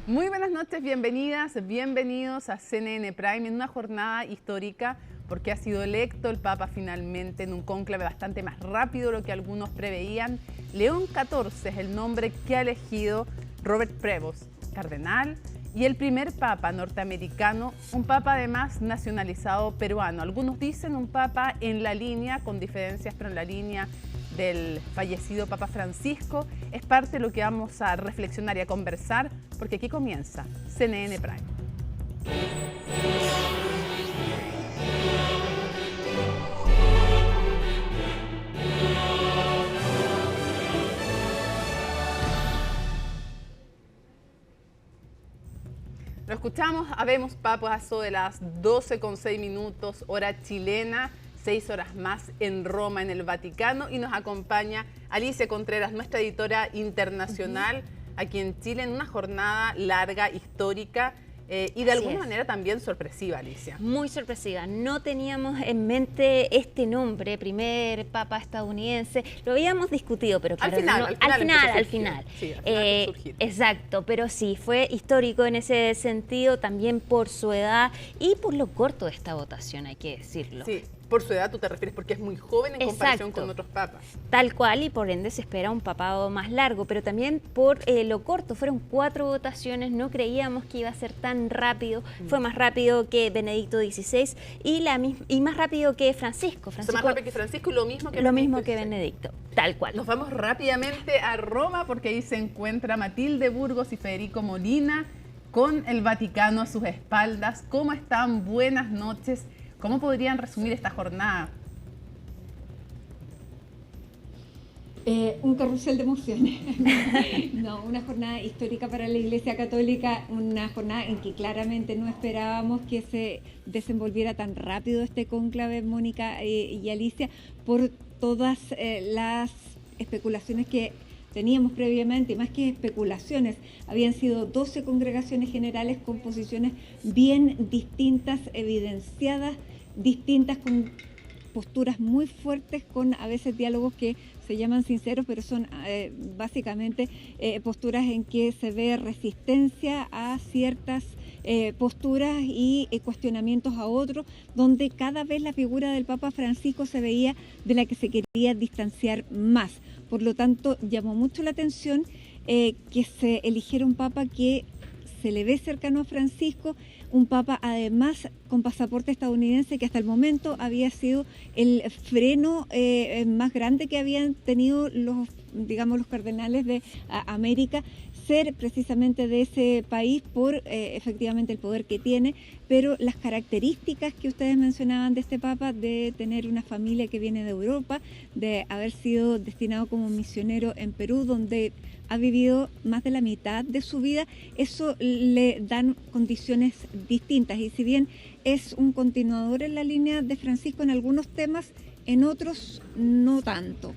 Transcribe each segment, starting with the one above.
Muy buenas noches, bienvenidas, bienvenidos a CNN Prime en una jornada histórica porque ha sido electo el Papa finalmente en un cónclave bastante más rápido de lo que algunos preveían. León XIV es el nombre que ha elegido Robert Prevost, cardenal, y el primer Papa norteamericano, un Papa además nacionalizado peruano. Algunos dicen un Papa en la línea, con diferencias, pero en la línea del fallecido Papa Francisco. Es parte de lo que vamos a reflexionar y a conversar, porque aquí comienza CNN Prime. Lo escuchamos, habemos papazo de las 12:06, hora chilena, 6 horas más en Roma, en el Vaticano, y nos acompaña Alicia Contreras, nuestra editora internacional, aquí en Chile, en una jornada larga, histórica, y de alguna manera también sorpresiva, Alicia. Muy sorpresiva. No teníamos en mente este nombre, primer papa estadounidense. Lo habíamos discutido, pero claro, al final. Sí, exacto, pero sí, fue histórico en ese sentido, también por su edad y por lo corto de esta votación, hay que decirlo. Sí. Por su edad tú te refieres, porque es muy joven en comparación con otros papas. Tal cual, y por ende se espera un papado más largo, pero también por lo corto. Fueron 4 votaciones, no creíamos que iba a ser tan rápido. Fue más rápido que Benedicto XVI y más rápido que Francisco. Más rápido que Francisco y lo mismo que Benedicto. Tal cual. Nos vamos rápidamente a Roma, porque ahí se encuentra Matilde Burgos y Federico Molina con el Vaticano a sus espaldas. ¿Cómo están? Buenas noches. ¿Cómo podrían resumir esta jornada? Un carrusel de emociones. No, una jornada histórica para la Iglesia Católica, una jornada en que claramente no esperábamos que se desenvolviera tan rápido este cónclave, Mónica y Alicia, por todas las especulaciones que teníamos previamente, y más que especulaciones, habían sido 12 congregaciones generales con posiciones bien distintas, evidenciadas, distintas, con posturas muy fuertes, con a veces diálogos que se llaman sinceros, pero son básicamente posturas en que se ve resistencia a ciertas posturas y cuestionamientos a otros, donde cada vez la figura del Papa Francisco se veía de la que se quería distanciar más. Por lo tanto, llamó mucho la atención que se eligiera un Papa que se le ve cercano a Francisco, un Papa además con pasaporte estadounidense, que hasta el momento había sido el freno más grande que habían tenido los cardenales de América, ser precisamente de ese país por efectivamente el poder que tiene, pero las características que ustedes mencionaban de este Papa, de tener una familia que viene de Europa, de haber sido destinado como misionero en Perú, donde ha vivido más de la mitad de su vida, eso le dan condiciones distintas. Y si bien es un continuador en la línea de Francisco en algunos temas, en otros no tanto.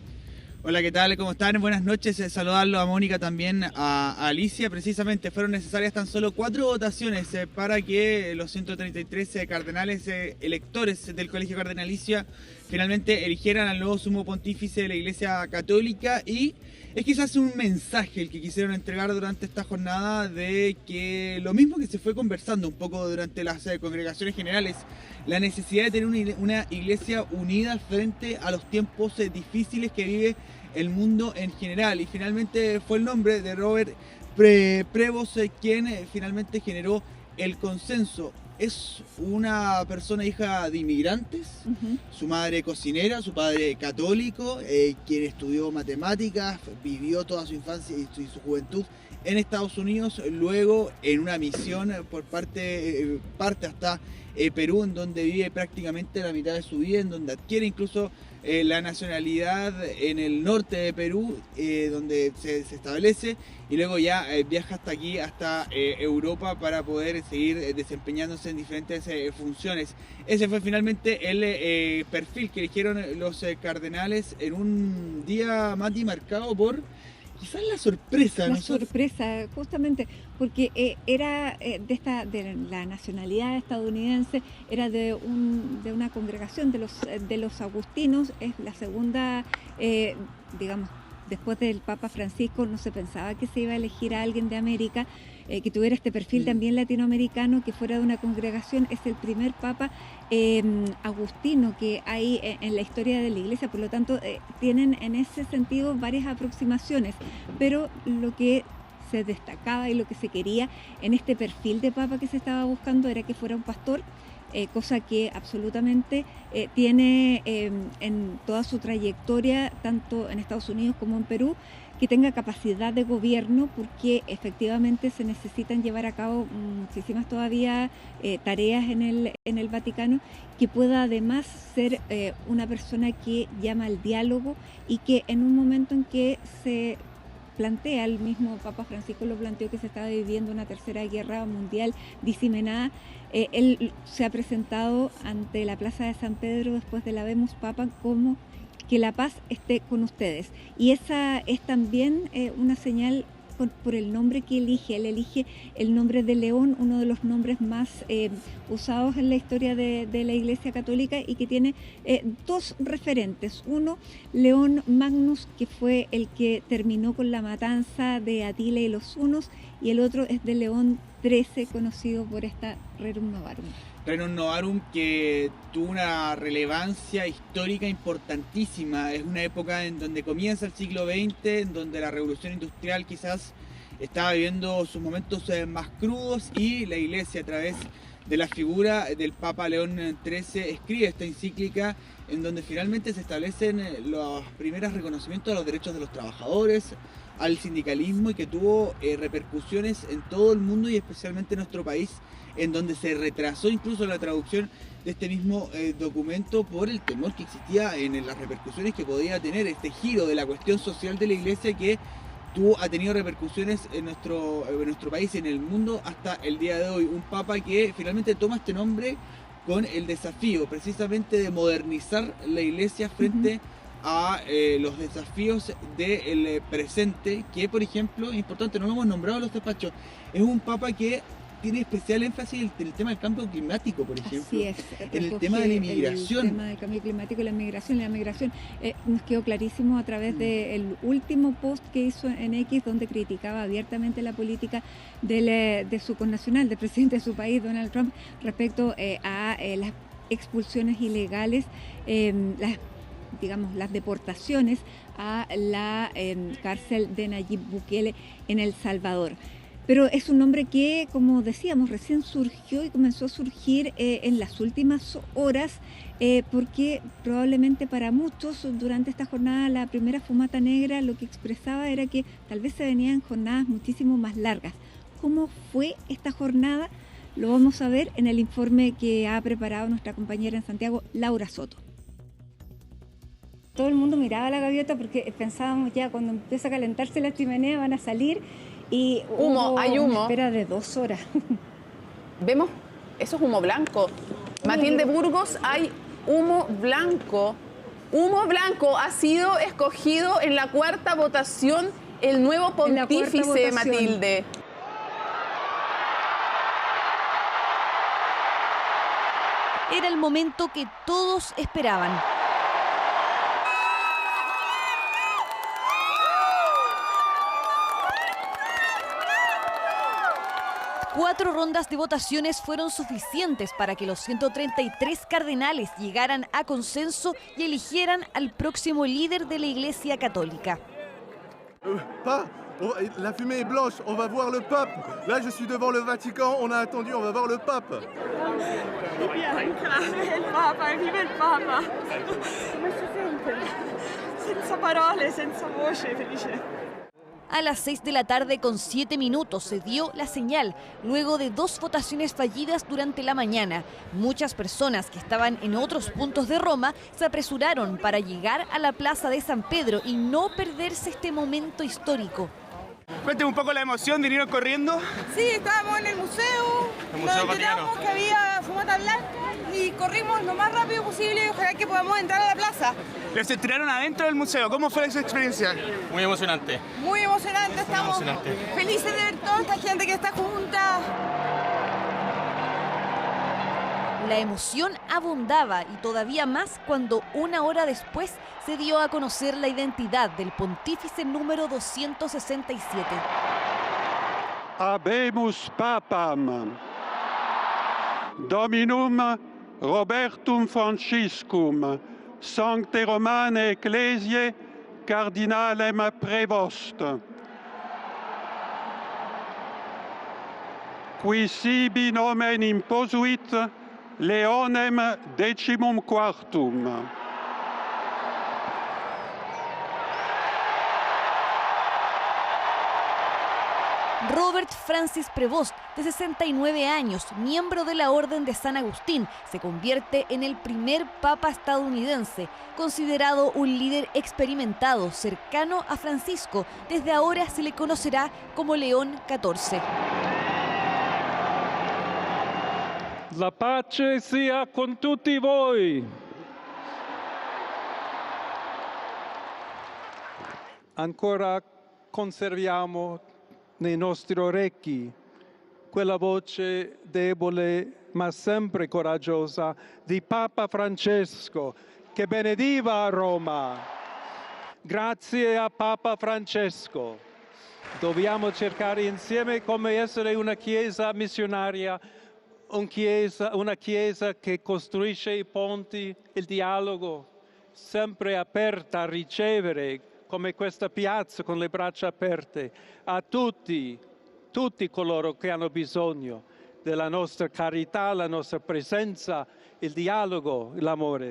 Hola, ¿qué tal? ¿Cómo están? Buenas noches. Saludarlo a Mónica, también a Alicia. Precisamente fueron necesarias tan solo 4 votaciones para que los 133 cardenales electores del Colegio Cardenalicio finalmente eligieran al nuevo sumo pontífice de la Iglesia Católica. Y es quizás un mensaje el que quisieron entregar durante esta jornada, de que lo mismo que se fue conversando un poco durante las congregaciones generales, la necesidad de tener una iglesia unida frente a los tiempos difíciles que vive el mundo en general. Y finalmente fue el nombre de Robert Prevost quien finalmente generó el consenso. Es una persona hija de inmigrantes, su madre cocinera, su padre católico, quien estudió matemáticas, vivió toda su infancia y su juventud en Estados Unidos, luego en una misión por parte hasta Perú, en donde vive prácticamente la mitad de su vida, en donde adquiere incluso la nacionalidad en el norte de Perú, donde se establece, y luego ya viaja hasta aquí, hasta Europa, para poder seguir desempeñándose en diferentes funciones. Ese fue finalmente el perfil que eligieron los cardenales en un día más marcado por quizás la sorpresa. Sorpresa, justamente, porque era de la nacionalidad estadounidense, era de una congregación de los agustinos, es la segunda, después del Papa Francisco no se pensaba que se iba a elegir a alguien de América, que tuviera este perfil también latinoamericano, que fuera de una congregación. Es el primer Papa agustino que hay en la historia de la Iglesia, por lo tanto tienen en ese sentido varias aproximaciones, pero lo que se destacaba y lo que se quería en este perfil de Papa que se estaba buscando era que fuera un pastor, cosa que absolutamente tiene en toda su trayectoria, tanto en Estados Unidos como en Perú, que tenga capacidad de gobierno, porque efectivamente se necesitan llevar a cabo muchísimas todavía tareas en el Vaticano, que pueda además ser una persona que llama al diálogo y que en un momento en que se plantea, el mismo Papa Francisco lo planteó, que se estaba viviendo una tercera guerra mundial diseminada, él se ha presentado ante la Plaza de San Pedro después de la Habemus Papa como que la paz esté con ustedes. Y esa es también una señal por el nombre que elige. Él elige el nombre de León, uno de los nombres más usados en la historia de la Iglesia Católica, y que tiene dos referentes. Uno, León Magnus, que fue el que terminó con la matanza de Atila y los hunos, y el otro es de León XIII, conocido por esta Rerum Novarum. Rerum Novarum, que tuvo una relevancia histórica importantísima. Es una época en donde comienza el siglo XX, en donde la revolución industrial quizás estaba viviendo sus momentos más crudos, y la Iglesia, a través de la figura del Papa León XIII, escribe esta encíclica en donde finalmente se establecen los primeros reconocimientos a los derechos de los trabajadores, al sindicalismo, y que tuvo repercusiones en todo el mundo y especialmente en nuestro país, en donde se retrasó incluso la traducción de este mismo documento por el temor que existía en las repercusiones que podía tener este giro de la cuestión social de la Iglesia, que ha tenido repercusiones en nuestro país y en el mundo hasta el día de hoy. Un Papa que finalmente toma este nombre con el desafío precisamente de modernizar la Iglesia frente a los desafíos del presente, que por ejemplo, es importante, no lo hemos nombrado en los despachos, es un Papa que tiene especial énfasis en el tema del cambio climático, por ejemplo. Así es, en el tema de la inmigración. El tema del cambio climático y la migración. Nos quedó clarísimo a través del último post que hizo en X, donde criticaba abiertamente la política de su connacional, del presidente de su país, Donald Trump, respecto a las expulsiones ilegales, las deportaciones a la cárcel de Nayib Bukele en El Salvador. Pero es un nombre que, como decíamos, recién surgió y comenzó a surgir en las últimas horas, porque probablemente para muchos durante esta jornada, la primera fumata negra, lo que expresaba era que tal vez se venían jornadas muchísimo más largas. ¿Cómo fue esta jornada? Lo vamos a ver en el informe que ha preparado nuestra compañera en Santiago, Laura Soto. Todo el mundo miraba la gaviota porque pensábamos ya cuando empieza a calentarse la chimenea van a salir, y hay humo. Una espera de 2 horas. Vemos, eso es humo blanco. Matilde Burgos, hay humo blanco. Humo blanco ha sido escogido en la cuarta votación el nuevo pontífice, Matilde. Era el momento que todos esperaban. Cuatro rondas de votaciones fueron suficientes para que los 133 cardenales llegaran a consenso y eligieran al próximo líder de la Iglesia Católica. La fumée est blanche, on va voir le pape. Là, je suis devant le Vatican, on a attendu, on va voir le pape. Bianca, il Papa, viva il Papa. Come si sente? Senza parole, senza voce, felice. A las 6 de la tarde con 7 minutos se dio la señal, luego de 2 votaciones fallidas durante la mañana. Muchas personas que estaban en otros puntos de Roma se apresuraron para llegar a la Plaza de San Pedro y no perderse este momento histórico. Cuénteme un poco la emoción, ¿vinieron corriendo? Sí, estábamos en el museo, nos enteramos que había fumata blanca y corrimos lo más rápido posible y ojalá que podamos entrar a la plaza. Los estrenaron adentro del museo, ¿cómo fue esa experiencia? Muy emocionante. Muy emocionante, estamos felices de ver toda esta gente que está junta. La emoción abundaba y todavía más cuando una hora después se dio a conocer la identidad del pontífice número 267. Habemus papam, Dominum Robertum Franciscum, Sancte Romane Ecclesiae, Cardinalem Prevost. Qui sibi nomen imposuit Leonem XIV. Robert Francis Prevost, de 69 años, miembro de la Orden de San Agustín, se convierte en el primer papa estadounidense, considerado un líder experimentado, cercano a Francisco. Desde ahora se le conocerá como León XIV. La pace sia con tutti voi. Ancora conserviamo nei nostri orecchi quella voce debole ma sempre coraggiosa di Papa Francesco che benediva a Roma. Grazie a Papa Francesco. Dobbiamo cercare insieme come essere una chiesa missionaria, una chiesa che costruisce i ponti, il dialogo, sempre aperta a ricevere, come questa piazza con le braccia aperte, a tutti coloro che hanno bisogno della nostra carità, la nostra presenza, el diálogo, el amor.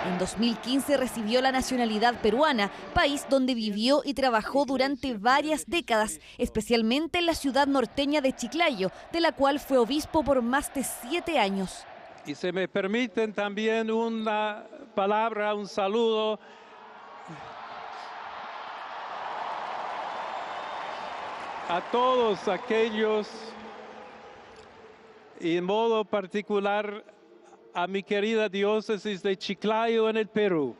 En 2015 recibió la nacionalidad peruana, país donde vivió y trabajó durante varias décadas, especialmente en la ciudad norteña de Chiclayo, de la cual fue obispo por más de 7 años. Y si me permiten también una palabra, un saludo a todos aquellos, y en modo particular a mi querida diócesis de Chiclayo en el Perú.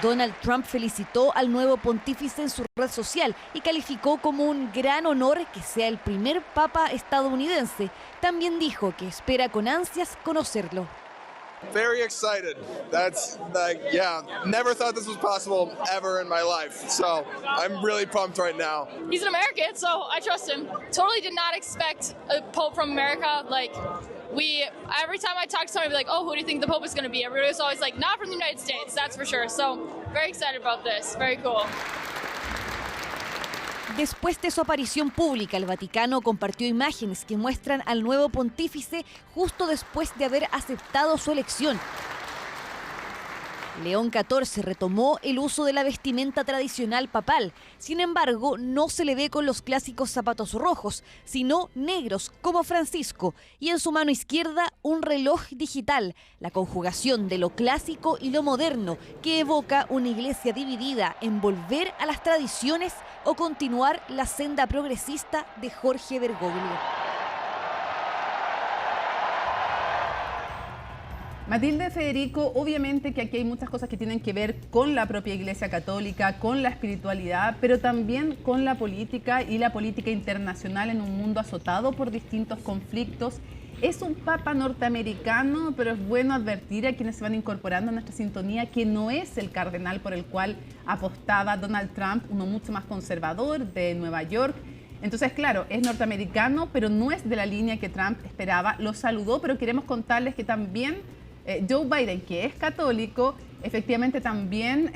Donald Trump felicitó al nuevo pontífice en su red social y calificó como un gran honor que sea el primer papa estadounidense. También dijo que espera con ansias conocerlo. Very excited. That's like, yeah, never thought this was possible ever in my life. So I'm really pumped right now. He's an American, so I trust him. Totally did not expect a pope from America. Like, every time I talk to somebody, I'd be like, oh, who do you think the pope is going to be? Everybody was always like, not from the United States, that's for sure. So very excited about this. Very cool. Después de su aparición pública, el Vaticano compartió imágenes que muestran al nuevo pontífice justo después de haber aceptado su elección. León XIV retomó el uso de la vestimenta tradicional papal. Sin embargo, no se le ve con los clásicos zapatos rojos, sino negros, como Francisco. Y en su mano izquierda, un reloj digital, la conjugación de lo clásico y lo moderno, que evoca una iglesia dividida en volver a las tradiciones o continuar la senda progresista de Jorge Bergoglio. Matilde, Federico, obviamente que aquí hay muchas cosas que tienen que ver con la propia Iglesia Católica, con la espiritualidad, pero también con la política y la política internacional en un mundo azotado por distintos conflictos. Es un papa norteamericano, pero es bueno advertir a quienes se van incorporando a nuestra sintonía que no es el cardenal por el cual apostaba Donald Trump, uno mucho más conservador de Nueva York. Entonces, claro, es norteamericano, pero no es de la línea que Trump esperaba. Lo saludó, pero queremos contarles que también Joe Biden, que es católico, efectivamente también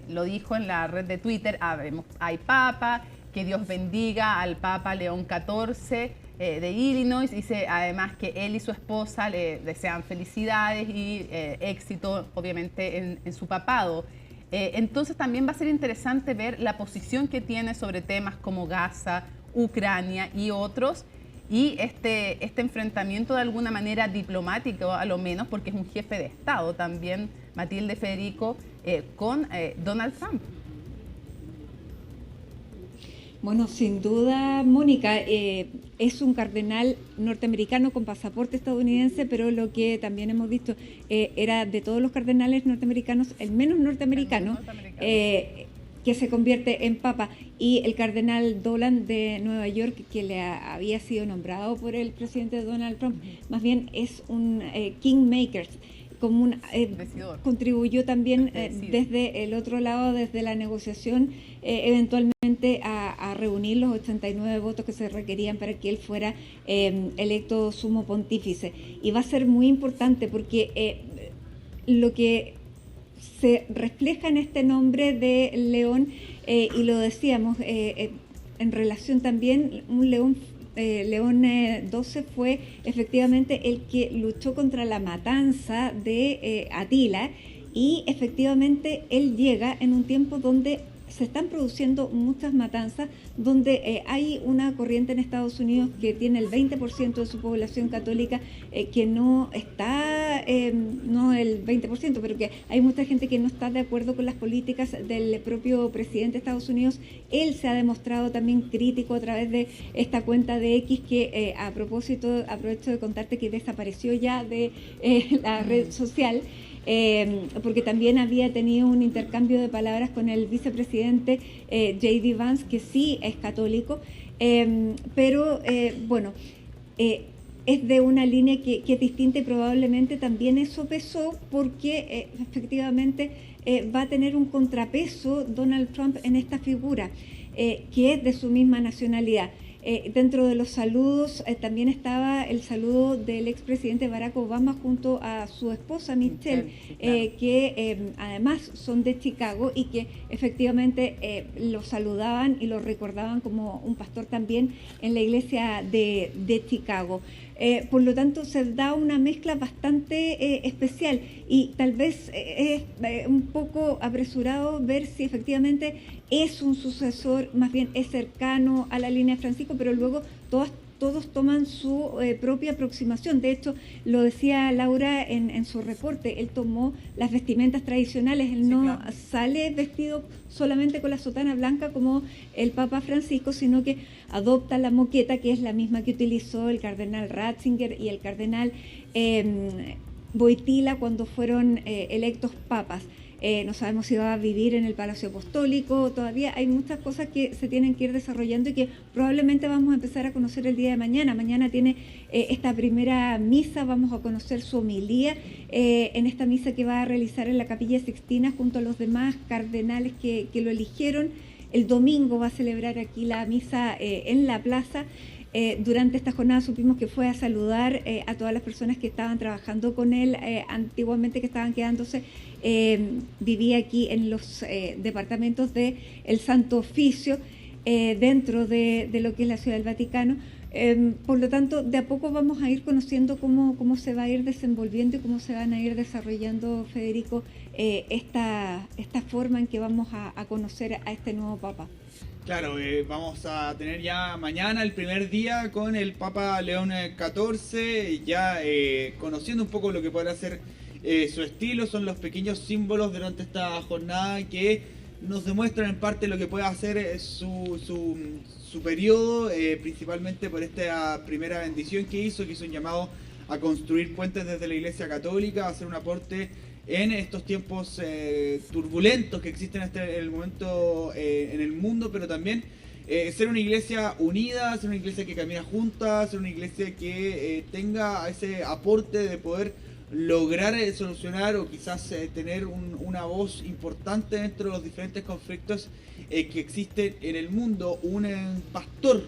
lo dijo en la red de Twitter, hay papa, que Dios bendiga al Papa León XIV de Illinois. Dice además que él y su esposa le desean felicidades y éxito, obviamente, en su papado. Entonces también va a ser interesante ver la posición que tiene sobre temas como Gaza, Ucrania y otros, y este enfrentamiento de alguna manera diplomático, a lo menos, porque es un jefe de Estado también, Matilde, Federico, con Donald Trump. Bueno, sin duda, Mónica, es un cardenal norteamericano con pasaporte estadounidense, pero lo que también hemos visto era de todos los cardenales norteamericanos, el menos norteamericano. que se convierte en papa, y el cardenal Dolan de Nueva York, que le había sido nombrado por el presidente Donald Trump, más bien es un kingmaker, como un contribuyó también desde el otro lado, desde la negociación, eventualmente a reunir los 89 votos que se requerían para que él fuera electo sumo pontífice. Y va a ser muy importante porque lo que se refleja en este nombre de León, y lo decíamos, en relación también, un León XII fue efectivamente el que luchó contra la matanza de Atila, y efectivamente él llega en un tiempo donde se están produciendo muchas matanzas, donde hay una corriente en Estados Unidos que tiene el 20% de su población católica que no está, no el 20%, pero que hay mucha gente que no está de acuerdo con las políticas del propio presidente de Estados Unidos. Él se ha demostrado también crítico a través de esta cuenta de X, que a propósito, aprovecho de contarte que desapareció ya de la red social, porque también había tenido un intercambio de palabras con el vicepresidente J.D. Vance, que sí es católico, pero bueno, es de una línea que es distinta, y probablemente también eso pesó porque efectivamente va a tener un contrapeso Donald Trump en esta figura, que es de su misma nacionalidad. Dentro de los saludos también estaba el saludo del expresidente Barack Obama junto a su esposa Michelle, que además son de Chicago, y que efectivamente lo saludaban y lo recordaban como un pastor también en la iglesia de Chicago. Por lo tanto, se da una mezcla bastante especial, y tal vez es un poco apresurado ver si efectivamente es un sucesor, más bien es cercano a la línea de Francisco, pero luego todos toman su propia aproximación. De hecho, lo decía Laura en su reporte, él tomó las vestimentas tradicionales, él no sale vestido solamente con la sotana blanca como el Papa Francisco, sino que adopta la moqueta, que es la misma que utilizó el cardenal Ratzinger y el cardenal Wojtyła cuando fueron electos papas. No sabemos si va a vivir en el Palacio Apostólico, todavía hay muchas cosas que se tienen que ir desarrollando y que probablemente vamos a empezar a conocer el día de mañana. Mañana tiene esta primera misa, vamos a conocer su homilía en esta misa que va a realizar en la Capilla Sixtina junto a los demás cardenales que lo eligieron. El domingo va a celebrar aquí la misa en la plaza. Durante esta jornada supimos que fue a saludar a todas las personas que estaban trabajando con él antiguamente, que estaban quedándose. Vivía aquí en los departamentos del Santo Oficio, dentro de lo que es la Ciudad del Vaticano. Por lo tanto, de a poco vamos a ir conociendo cómo se va a ir desenvolviendo y cómo se van a ir desarrollando, Federico, esta forma en que vamos a conocer a este nuevo Papa. Claro, vamos a tener ya mañana el primer día con el Papa León XIV, ya conociendo un poco lo que podrá ser su estilo. Son los pequeños símbolos durante esta jornada que nos demuestran en parte lo que puede hacer su periodo, principalmente por esta primera bendición que hizo un llamado a construir puentes desde la Iglesia Católica, a hacer un aporte en estos tiempos turbulentos que existen en el momento en el mundo, pero también ser una iglesia unida, ser una iglesia que camina junta, ser una iglesia que tenga ese aporte de poder lograr solucionar o quizás tener una voz importante dentro de los diferentes conflictos que existen en el mundo. Un pastor,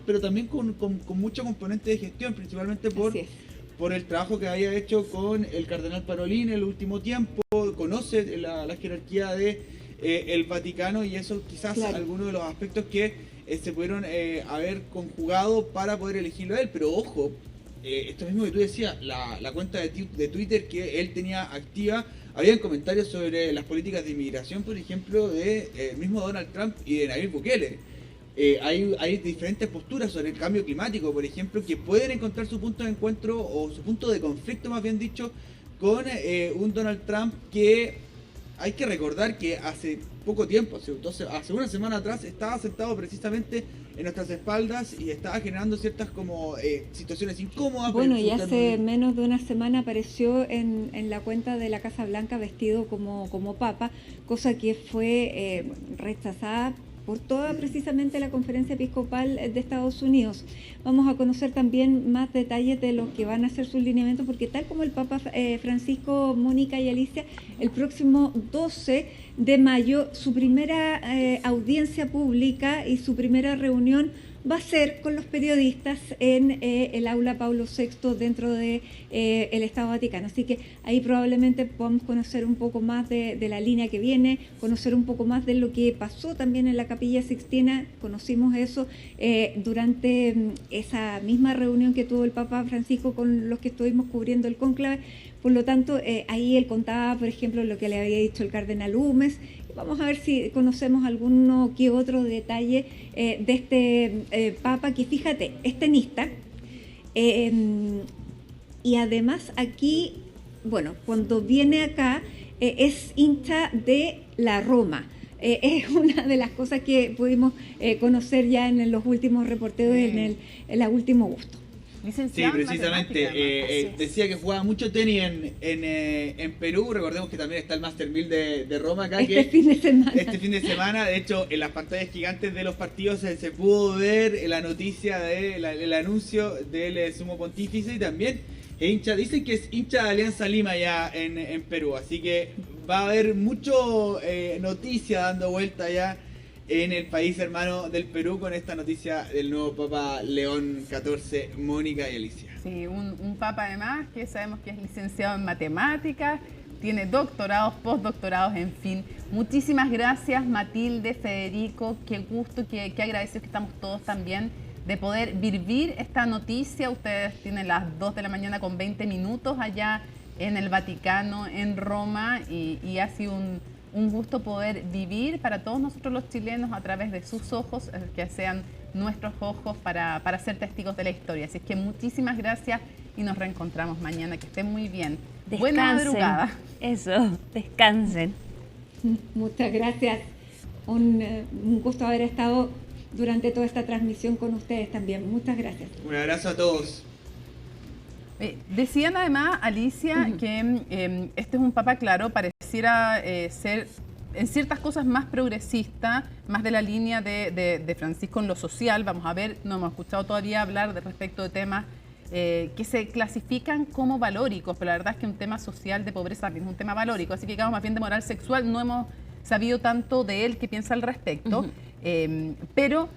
pero también con mucho componente de gestión, principalmente por el trabajo que había hecho con el cardenal Parolin en el último tiempo. Conoce la jerarquía de el Vaticano, y eso quizás algunos de los aspectos que se pudieron haber conjugado para poder elegirlo a él. Pero ojo, esto mismo que tú decías, la cuenta de Twitter que él tenía activa, habían comentarios sobre las políticas de inmigración, por ejemplo, de mismo Donald Trump y de Nayib Bukele. Hay diferentes posturas sobre el cambio climático, por ejemplo, que pueden encontrar su punto de encuentro, o su punto de conflicto, más bien dicho, con un Donald Trump que hay que recordar que hace poco tiempo, hace una semana atrás, estaba sentado precisamente en nuestras espaldas y estaba generando ciertas como situaciones incómodas. Bueno, y hace menos de una semana apareció en la cuenta de la Casa Blanca vestido como papa, cosa que fue rechazada por toda precisamente la Conferencia Episcopal de Estados Unidos. Vamos a conocer también más detalles de lo que van a ser sus lineamientos, porque tal como el Papa Francisco, Mónica y Alicia, el próximo 12 de mayo, su primera audiencia pública y su primera reunión va a ser con los periodistas en el aula Pablo VI dentro de el Estado Vaticano. Así que ahí probablemente podamos conocer un poco más de la línea que viene, conocer un poco más de lo que pasó también en la Capilla Sixtina. Conocimos eso durante esa misma reunión que tuvo el Papa Francisco con los que estuvimos cubriendo el cónclave. Por lo tanto, ahí él contaba, por ejemplo, lo que le había dicho el cardenal Humes. Vamos a ver si conocemos alguno que otro detalle de este Papa, que fíjate, es tenista. Y además aquí, bueno, cuando viene acá, es hincha de la Roma. Es una de las cosas que pudimos conocer ya en los últimos reporteos, en el último gusto. Sí, precisamente. Decía que jugaba mucho tenis en Perú. Recordemos que también está el Master 1000 de Roma acá. Este fin de semana. De hecho, en las pantallas gigantes de los partidos se pudo ver la noticia del anuncio del sumo pontífice, y también dicen que es hincha de Alianza Lima ya en Perú. Así que va a haber mucho noticia dando vuelta ya en el país hermano del Perú con esta noticia del nuevo Papa León XIV, Mónica y Alicia. Sí, un Papa además que sabemos que es licenciado en matemáticas, tiene doctorados, postdoctorados, en fin. Muchísimas gracias, Matilde, Federico, qué gusto, qué agradecidos que estamos todos también de poder vivir esta noticia. Ustedes tienen las 2 de la mañana con 20 minutos allá en el Vaticano, en Roma, y ha sido un gusto poder vivir para todos nosotros los chilenos a través de sus ojos, que sean nuestros ojos para ser testigos de la historia. Así es que muchísimas gracias y nos reencontramos mañana. Que estén muy bien. Descansen. Buena madrugada. Eso, descansen. Muchas gracias. Un gusto haber estado durante toda esta transmisión con ustedes también. Muchas gracias. Un abrazo a todos. Decían además, Alicia, que este es un papa, claro, pareciera ser en ciertas cosas más progresista, más de la línea de Francisco en lo social. Vamos a ver, no hemos escuchado todavía hablar respecto de temas que se clasifican como valóricos, pero la verdad es que un tema social de pobreza también es un tema valórico, así que digamos más bien de moral sexual no hemos sabido tanto de él qué piensa al respecto, pero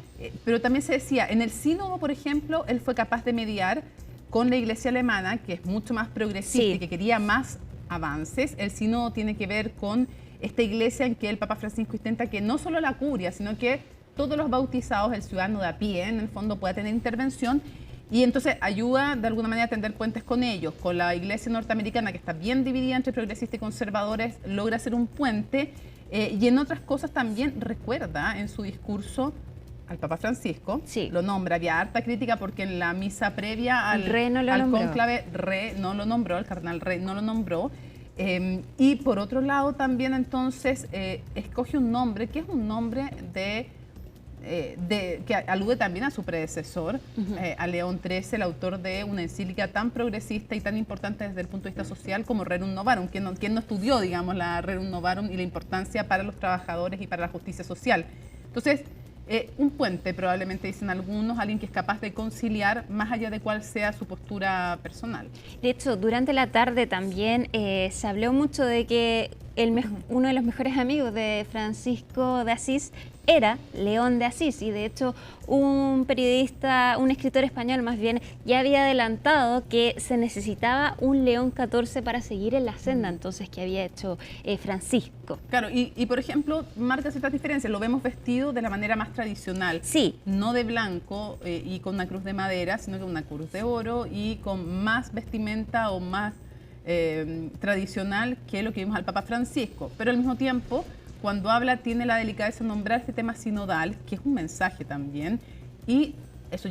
también se decía, en el sínodo, por ejemplo, él fue capaz de mediar con la iglesia alemana, que es mucho más progresista y que quería más avances. El sínodo tiene que ver con esta iglesia en que el Papa Francisco intenta que no solo la curia, sino que todos los bautizados, el ciudadano de a pie, en el fondo pueda tener intervención, y entonces ayuda de alguna manera a tender puentes con ellos. Con la iglesia norteamericana, que está bien dividida entre progresistas y conservadores, logra hacer un puente, y en otras cosas también recuerda en su discurso al Papa Francisco, lo nombra. Había harta crítica porque en la misa previa al cónclave, no lo nombró, el cardenal Rey no lo nombró. Y por otro lado también entonces escoge un nombre que es un nombre que alude también a su predecesor, a León XIII, el autor de una encíclica tan progresista y tan importante desde el punto de vista social como Rerum Novarum. ¿Quién no estudió, digamos, la Rerum Novarum y la importancia para los trabajadores y para la justicia social? Entonces, un puente, probablemente dicen algunos, alguien que es capaz de conciliar más allá de cuál sea su postura personal. De hecho, durante la tarde también se habló mucho de que uno de los mejores amigos de Francisco de Asís era León de Asís, y de hecho un periodista, un escritor español más bien, ya había adelantado que se necesitaba un León XIV para seguir en la senda entonces que había hecho Francisco. Claro, y por ejemplo marca ciertas diferencias, lo vemos vestido de la manera más tradicional, no de blanco y con una cruz de madera, sino que una cruz de oro y con más vestimenta o más tradicional que lo que vimos al Papa Francisco, pero al mismo tiempo cuando habla tiene la delicadeza de nombrar este tema sinodal, que es un mensaje también, y eso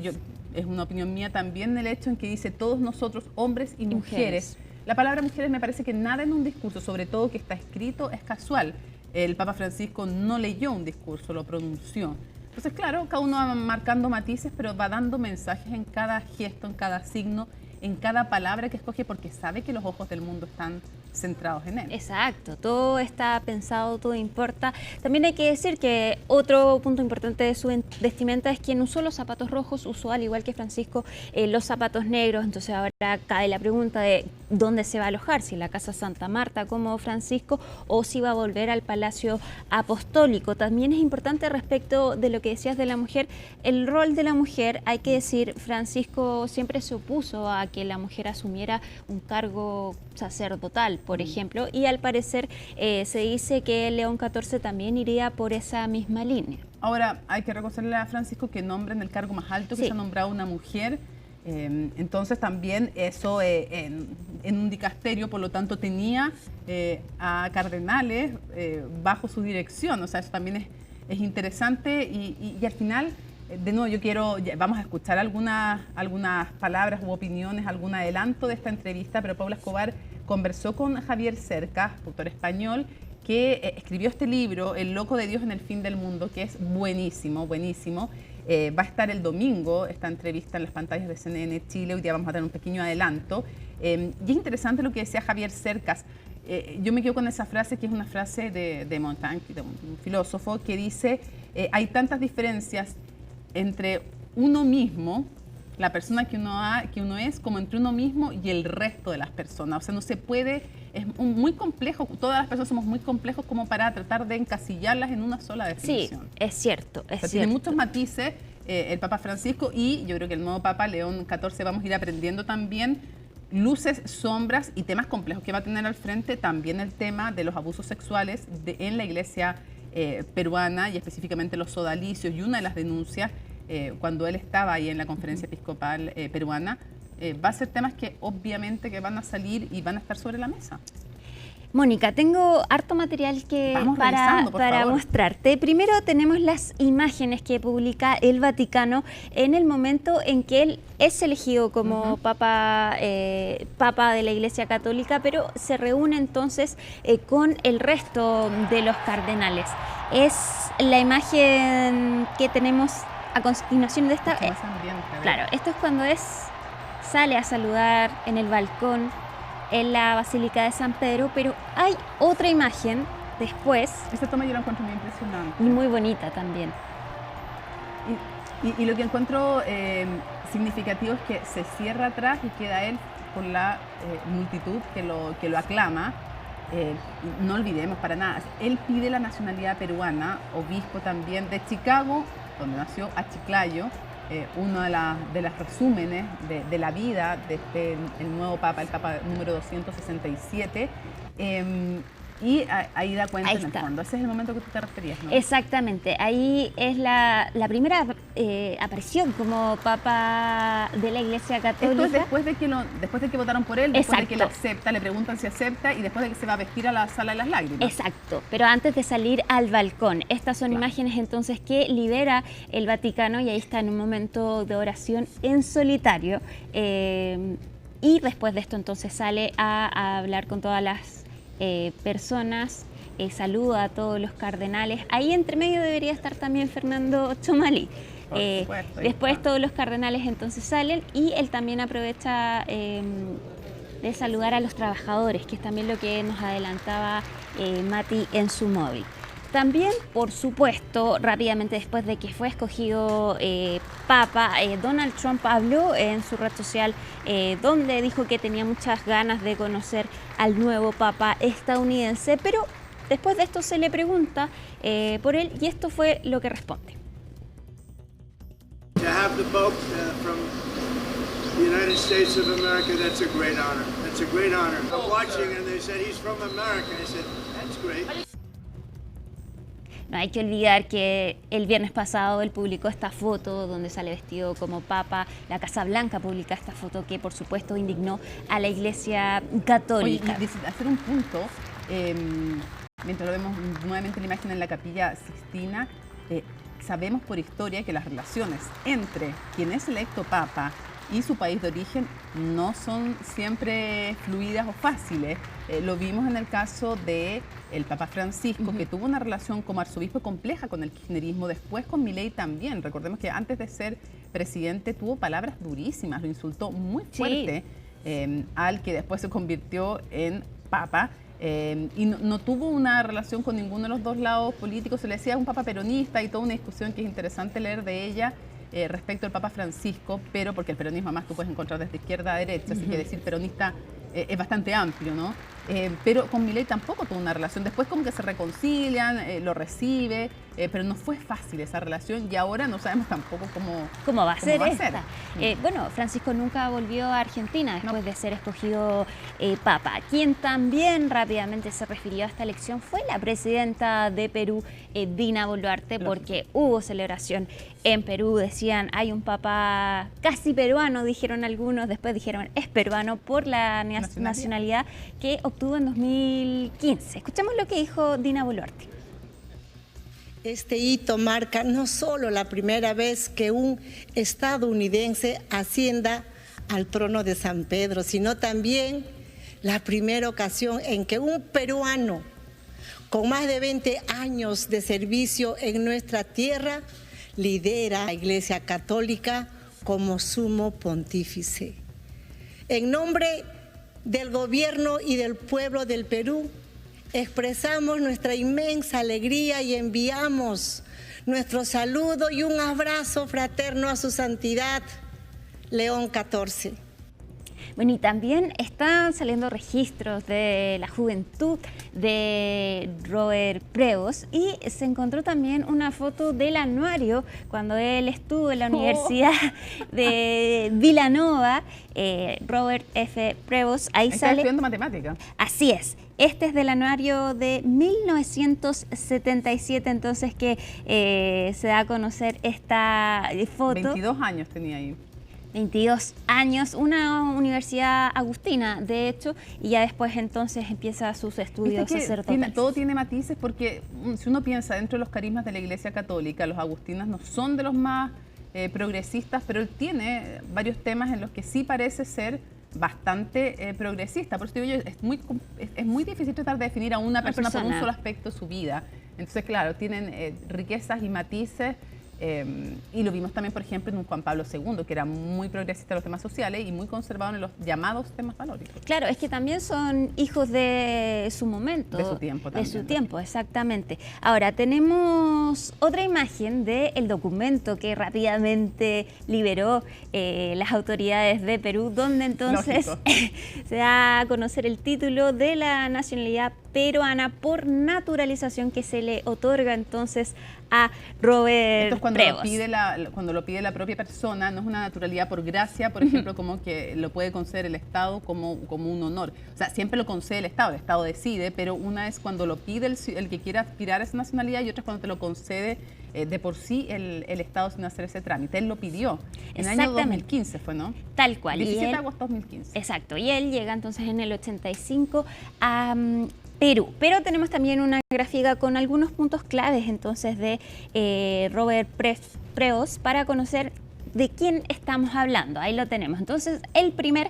es una opinión mía también, el hecho en que dice todos nosotros, hombres y mujeres. La palabra mujeres me parece que nada en un discurso, sobre todo que está escrito, es casual. El Papa Francisco no leyó un discurso, lo pronunció. Entonces, claro, cada uno va marcando matices, pero va dando mensajes en cada gesto, en cada signo, en cada palabra que escoge, porque sabe que los ojos del mundo están centrados en él. Exacto, todo está pensado, todo importa. También hay que decir que otro punto importante de su vestimenta es quien usó los zapatos rojos, usó al igual que Francisco los zapatos negros. Entonces ahora cae la pregunta de dónde se va a alojar, si en la Casa Santa Marta como Francisco o si va a volver al Palacio Apostólico. También es importante respecto de lo que decías de la mujer, el rol de la mujer. Hay que decir, Francisco siempre se opuso a que la mujer asumiera un cargo sacerdotal, por ejemplo, y al parecer se dice que León XIV también iría por esa misma línea. Ahora, hay que reconocerle a Francisco que nombren el cargo más alto que se ha nombrado una mujer. Entonces también eso en un dicasterio, por lo tanto tenía a cardenales bajo su dirección. O sea, eso también es interesante y al final, de nuevo, vamos a escuchar algunas palabras u opiniones, algún adelanto de esta entrevista, pero Paula Escobar conversó con Javier Cercas, autor español, que escribió este libro, El loco de Dios en el fin del mundo, que es buenísimo, buenísimo. Va a estar el domingo esta entrevista en las pantallas de CNN Chile. Hoy día vamos a tener un pequeño adelanto. Y es interesante lo que decía Javier Cercas. Yo me quedo con esa frase, que es una frase de Montaigne, de un filósofo, que dice, hay tantas diferencias entre uno mismo, la persona que uno es, como entre uno mismo y el resto de las personas. O sea, no se puede, es muy complejo, todas las personas somos muy complejos como para tratar de encasillarlas en una sola definición. Sí, es cierto, es cierto. Tiene muchos matices el Papa Francisco, y yo creo que el nuevo Papa León XIV vamos a ir aprendiendo también luces, sombras y temas complejos que va a tener al frente. También el tema de los abusos sexuales en la iglesia peruana, y específicamente los sodalicios, y una de las denuncias cuando él estaba ahí en la conferencia episcopal peruana, va a ser temas que obviamente que van a salir y van a estar sobre la mesa. Mónica, tengo harto material para mostrarte. Primero tenemos las imágenes que publica el Vaticano en el momento en que él es elegido como papa de la Iglesia Católica, pero se reúne entonces con el resto de los cardenales. Es la imagen que tenemos a continuación de esta. Claro, esto es cuando sale a saludar en el balcón en la Basílica de San Pedro, pero hay otra imagen después. Esta toma yo la encuentro muy impresionante. Y muy bonita también. Y lo que encuentro significativo es que se cierra atrás y queda él con la multitud que lo aclama. No olvidemos para nada, él pide la nacionalidad peruana, obispo también de Chicago, donde nació, a Chiclayo. Uno de las resúmenes de la vida de el nuevo Papa, el Papa número 267, y ahí da cuenta en el fondo. Ese es el momento que tú te referías, ¿no? Exactamente, ahí es la primera aparición como Papa de la Iglesia Católica. Esto es después de que votaron por él, después de que él acepta, le preguntan si acepta, y después de que se va a vestir a la Sala de las Lágrimas. Exacto, pero antes de salir al balcón. Estas son imágenes entonces que libera el Vaticano, y ahí está en un momento de oración en solitario. Y después de esto entonces sale a hablar con todas las personas, saluda a todos los cardenales. Ahí entre medio debería estar también Fernando Chomalí. Después todos los cardenales entonces salen, y él también aprovecha de saludar a los trabajadores, que es también lo que nos adelantaba Mati en su móvil. También, por supuesto, rápidamente después de que fue escogido Papa, Donald Trump habló en su red social donde dijo que tenía muchas ganas de conocer al nuevo Papa estadounidense, pero después de esto se le pregunta por él, y esto fue lo que responde. To have the Pope from the United States of America, that's a great honor. That's a great honor. I'm watching and they said he's from America. I said, that's great. No hay que olvidar que el viernes pasado él publicó esta foto donde sale vestido como Papa. La Casa Blanca publica esta foto que, por supuesto, indignó a la Iglesia Católica. Oye, y hacer un punto, mientras lo vemos nuevamente la imagen en la Capilla Sixtina, sabemos por historia que las relaciones entre quien es electo Papa y su país de origen no son siempre fluidas o fáciles. Lo vimos en el caso del Papa Francisco, que tuvo una relación como arzobispo compleja con el kirchnerismo, después con Milei también. Recordemos que antes de ser presidente tuvo palabras durísimas, lo insultó muy fuerte al que después se convirtió en papa. Y no tuvo una relación con ninguno de los dos lados políticos. Se le decía un papa peronista y toda una discusión que es interesante leer de ella respecto al Papa Francisco, pero porque el peronismo además tú puedes encontrar desde izquierda a derecha, así que decir peronista es bastante amplio, ¿no? Pero con Milei tampoco tuvo una relación. Después como que se reconcilian, lo recibe, pero no fue fácil esa relación y ahora no sabemos tampoco cómo va a ser esta. Bueno, Francisco nunca volvió a Argentina después de ser escogido papa. Quien también rápidamente se refirió a esta elección fue la presidenta de Perú, Dina Boluarte, porque hubo celebración en Perú. Decían, hay un papa casi peruano, dijeron algunos, después dijeron, es peruano por la nacionalidad que obtuvo en 2015. Escuchemos lo que dijo Dina Boluarte. Este hito marca no solo la primera vez que un estadounidense ascienda al trono de San Pedro, sino también la primera ocasión en que un peruano con más de 20 años de servicio en nuestra tierra lidera a la Iglesia Católica como sumo pontífice. En nombre del gobierno y del pueblo del Perú, expresamos nuestra inmensa alegría y enviamos nuestro saludo y un abrazo fraterno a su santidad, León XIV. Bueno, y también están saliendo registros de la juventud de Robert Prevost y se encontró también una foto del anuario cuando él estuvo en la Universidad de Villanova, Robert F. Prevost. Ahí está sale estudiando matemática. Así es. Este es del anuario de 1977, entonces que se da a conocer esta foto. 22 años tenía ahí. 22 años, una universidad agustina, de hecho, y ya después entonces empieza sus estudios sacerdotales. Todo tiene matices porque si uno piensa dentro de los carismas de la Iglesia Católica, los agustinos no son de los más progresistas, pero él tiene varios temas en los que sí parece ser bastante progresista. Por eso digo yo, es muy difícil tratar de definir a una persona por un solo aspecto de su vida. Entonces, claro, tienen riquezas y matices. Y lo vimos también, por ejemplo, en un Juan Pablo II, que era muy progresista en los temas sociales y muy conservador en los llamados temas valóricos. Claro, es que también son hijos de su momento. De su tiempo también. De su tiempo, exactamente. Ahora, tenemos otra imagen del documento que rápidamente liberó las autoridades de Perú, donde entonces se da a conocer el título de la nacionalidad peruana por naturalización que se le otorga entonces a Robert Esto es cuando Prevost. cuando lo pide la propia persona, no es una naturalidad por gracia, por ejemplo, como que lo puede conceder el Estado como un honor. O sea, siempre lo concede el Estado decide, pero una es cuando lo pide el que quiera aspirar a esa nacionalidad y otra es cuando te lo concede de por sí el Estado sin hacer ese trámite. Él lo pidió en el año 2015, fue, ¿no? Tal cual. 17 de agosto de 2015. Exacto, y él llega entonces en el 85 a Perú. Pero tenemos también una gráfica con algunos puntos claves entonces de Robert Prevost para conocer de quién estamos hablando. Ahí lo tenemos. Entonces, el primer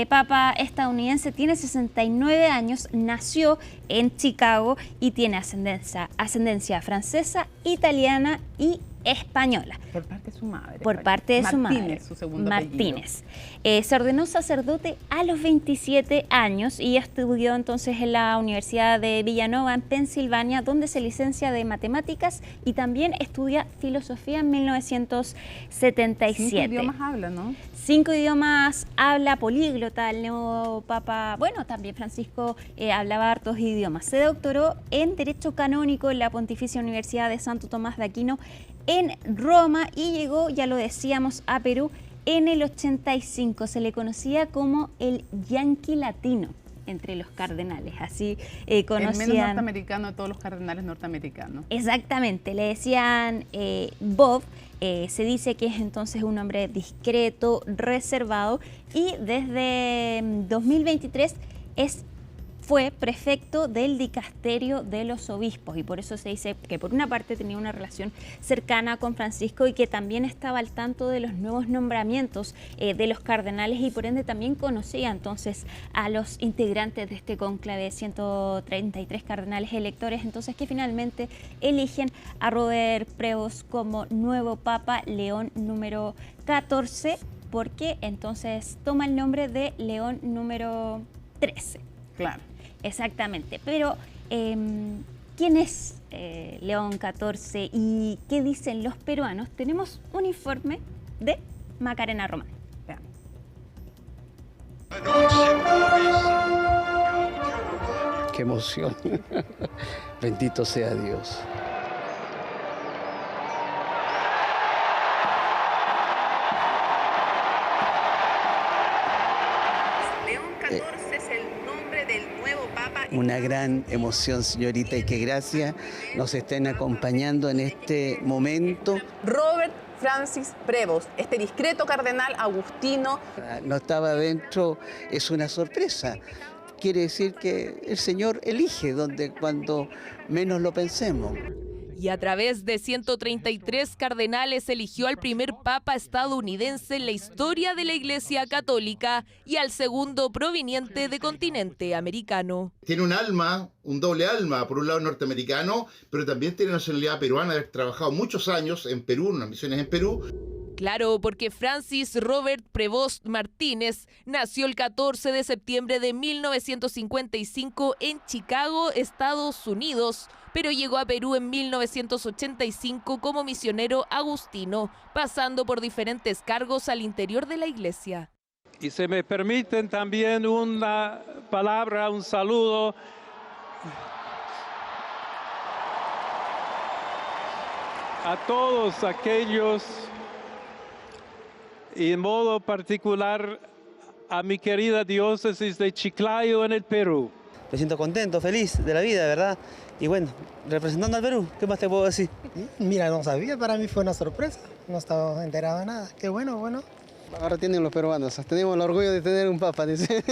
papa estadounidense tiene 69 años, nació en Chicago y tiene ascendencia francesa, italiana y española. Por parte de su madre. Por parte de su madre. Martínez, su segundo Martínez. Se ordenó sacerdote a los 27 años y estudió entonces en la Universidad de Villanova, en Pensilvania, donde se licencia de matemáticas y también estudia filosofía en 1977. 5 idiomas habla, ¿no? 5 idiomas habla, políglota, el nuevo papa, bueno, también Francisco hablaba hartos idiomas. Se doctoró en Derecho Canónico en la Pontificia Universidad de Santo Tomás de Aquino en Roma y llegó, ya lo decíamos, a Perú en el 85. Se le conocía como el yanqui latino entre los cardenales, así conocían. El menos norteamericano de todos los cardenales norteamericanos. Exactamente, le decían Bob. Se dice que es entonces un hombre discreto, reservado y desde 2023 es fue prefecto del dicasterio de los obispos y por eso se dice que por una parte tenía una relación cercana con Francisco y que también estaba al tanto de los nuevos nombramientos de los cardenales y por ende también conocía entonces a los integrantes de este cónclave, 133 cardenales electores, entonces que finalmente eligen a Robert Prevost como nuevo Papa León número 14, porque entonces toma el nombre de León número 13. Claro. Exactamente, pero ¿quién es León XIV y qué dicen los peruanos? Tenemos un informe de Macarena Román. Veamos. Qué emoción. Bendito sea Dios. Una gran emoción, señorita, y qué gracias nos estén acompañando en este momento. Robert Francis Prevost, este discreto cardenal agustino. No estaba adentro, es una sorpresa. Quiere decir que el Señor elige cuando menos lo pensemos. Y a través de 133 cardenales eligió al primer papa estadounidense en la historia de la Iglesia Católica y al segundo proveniente de continente americano. Tiene un alma, un doble alma, por un lado norteamericano, pero también tiene nacionalidad peruana, de haber trabajado muchos años en Perú, unas misiones en Perú. Claro, porque Francis Robert Prevost Martínez nació el 14 de septiembre de 1955 en Chicago, Estados Unidos, pero llegó a Perú en 1985 como misionero agustino, pasando por diferentes cargos al interior de la iglesia. Y se me permiten también una palabra, un saludo a todos aquellos y en modo particular a mi querida diócesis de Chiclayo en el Perú. Me siento contento, feliz de la vida, ¿verdad? Y bueno, representando al Perú, ¿qué más te puedo decir? Mira, no sabía, para mí fue una sorpresa, no estaba enterado de nada. Qué bueno, bueno. Ahora tienen los peruanos, tenemos el orgullo de tener un papa, dice.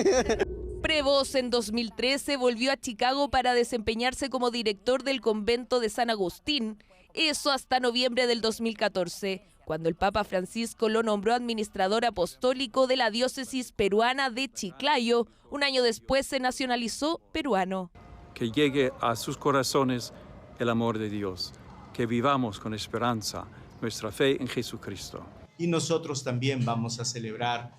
Prevost en 2013 volvió a Chicago para desempeñarse como director del convento de San Agustín, eso hasta noviembre del 2014. Cuando el Papa Francisco lo nombró administrador apostólico de la diócesis peruana de Chiclayo. Un año después se nacionalizó peruano. Que llegue a sus corazones el amor de Dios, que vivamos con esperanza nuestra fe en Jesucristo. Y nosotros también vamos a celebrar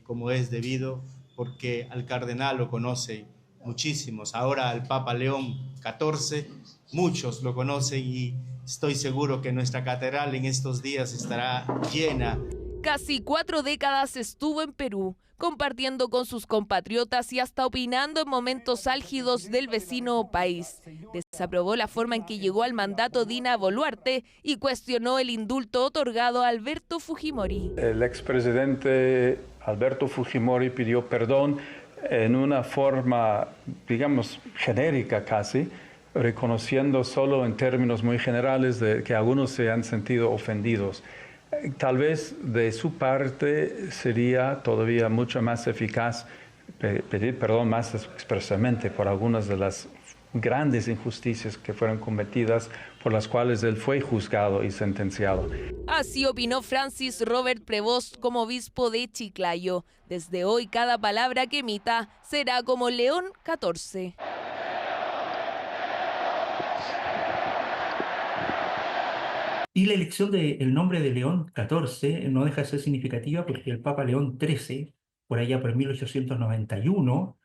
como es debido, porque al cardenal lo conocen muchísimos. Ahora al Papa León XIV, muchos lo conocen y estoy seguro que nuestra catedral en estos días estará llena. Casi 4 décadas estuvo en Perú, compartiendo con sus compatriotas y hasta opinando en momentos álgidos del vecino país. Desaprobó la forma en que llegó al mandato Dina Boluarte y cuestionó el indulto otorgado a Alberto Fujimori. El expresidente Alberto Fujimori pidió perdón en una forma, digamos, genérica casi, reconociendo solo en términos muy generales de que algunos se han sentido ofendidos. Tal vez de su parte sería todavía mucho más eficaz pedir perdón más expresamente por algunas de las grandes injusticias que fueron cometidas por las cuales él fue juzgado y sentenciado. Así opinó Francis Robert Prevost como obispo de Chiclayo. Desde hoy cada palabra que emita será como León XIV. Y la elección del nombre de León XIV no deja de ser significativa porque el Papa León XIII, por allá por 1891,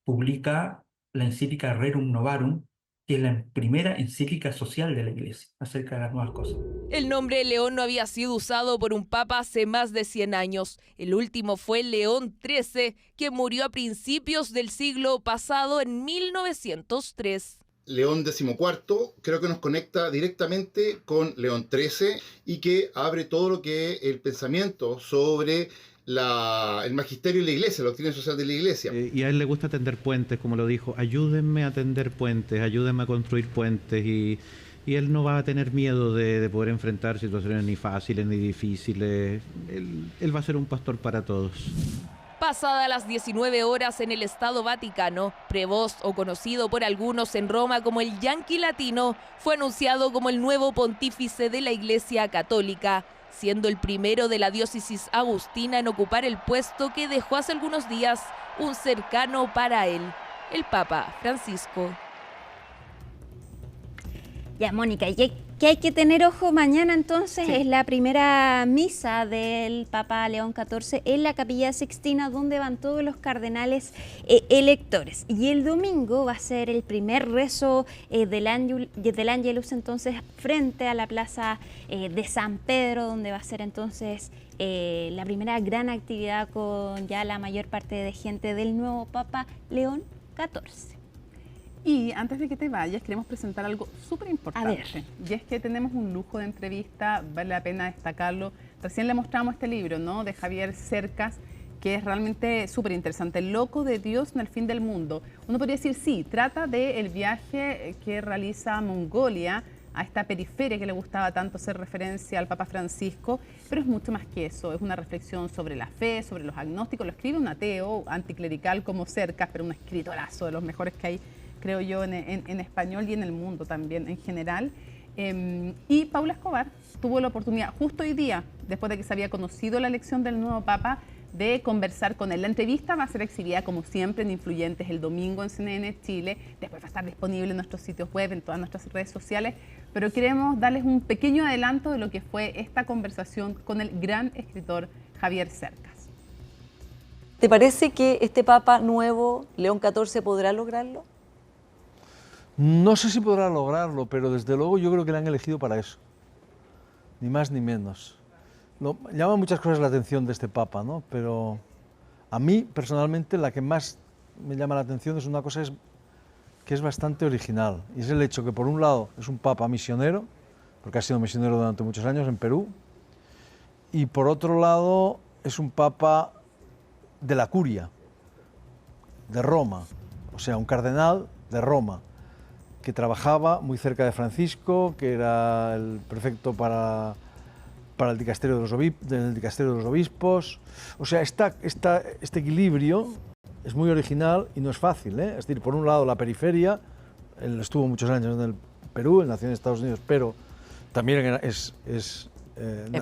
publica la encíclica Rerum Novarum, que es la primera encíclica social de la Iglesia acerca de las nuevas cosas. El nombre León no había sido usado por un papa hace más de 100 años. El último fue León XIII, que murió a principios del siglo pasado en 1903. León XIV creo que nos conecta directamente con León XIII y que abre todo lo que es el pensamiento sobre el magisterio de la iglesia, la doctrina social de la iglesia. Y a él le gusta tender puentes, como lo dijo, ayúdenme a tender puentes, ayúdenme a construir puentes y él no va a tener miedo de poder enfrentar situaciones ni fáciles ni difíciles. Él va a ser un pastor para todos. Pasadas las 19 horas en el Estado Vaticano, Prevost, o conocido por algunos en Roma como el Yanqui Latino, fue anunciado como el nuevo pontífice de la Iglesia Católica, siendo el primero de la diócesis agustina en ocupar el puesto que dejó hace algunos días un cercano para él, el Papa Francisco. Ya, Mónica, ¿y qué hay que tener ojo mañana entonces? Sí. Es la primera misa del Papa León XIV en la Capilla Sixtina, donde van todos los cardenales electores. Y el domingo va a ser el primer rezo del Ángelus, entonces, frente a la plaza de San Pedro, donde va a ser entonces la primera gran actividad con ya la mayor parte de gente del nuevo Papa León XIV. Y antes de que te vayas, queremos presentar algo súper importante. Y es que tenemos un lujo de entrevista, vale la pena destacarlo. Recién le mostramos este libro, ¿no?, de Javier Cercas, que es realmente súper interesante. El loco de Dios en el fin del mundo. Uno podría decir, sí, trata del viaje que realiza a Mongolia, a esta periferia que le gustaba tanto hacer referencia al Papa Francisco, pero es mucho más que eso. Es una reflexión sobre la fe, sobre los agnósticos. Lo escribe un ateo anticlerical como Cercas, pero un escritorazo de los mejores que hay, creo yo, en español y en el mundo también en general. Y Paula Escobar tuvo la oportunidad justo hoy día, después de que se había conocido la elección del nuevo Papa, de conversar con él. La entrevista va a ser exhibida como siempre en Influyentes el domingo en CNN Chile, después va a estar disponible en nuestros sitios web, en todas nuestras redes sociales, pero queremos darles un pequeño adelanto de lo que fue esta conversación con el gran escritor Javier Cercas. ¿Te parece que este Papa nuevo, León XIV, podrá lograrlo? No sé si podrá lograrlo, pero desde luego yo creo que le han elegido para eso, ni más ni menos. Llama muchas cosas la atención de este Papa, ¿no? Pero a mí, personalmente, la que más me llama la atención es una cosa que es bastante original, y es el hecho que, por un lado, es un Papa misionero, porque ha sido misionero durante muchos años en Perú, y por otro lado, es un Papa de la Curia, de Roma, o sea, un cardenal de Roma, que trabajaba muy cerca de Francisco, que era el prefecto para el dicasterio de los obispos. O sea, este equilibrio es muy original y no es fácil, ¿eh? Es decir, por un lado la periferia, él estuvo muchos años en el Perú, él nació en Estados Unidos, pero también es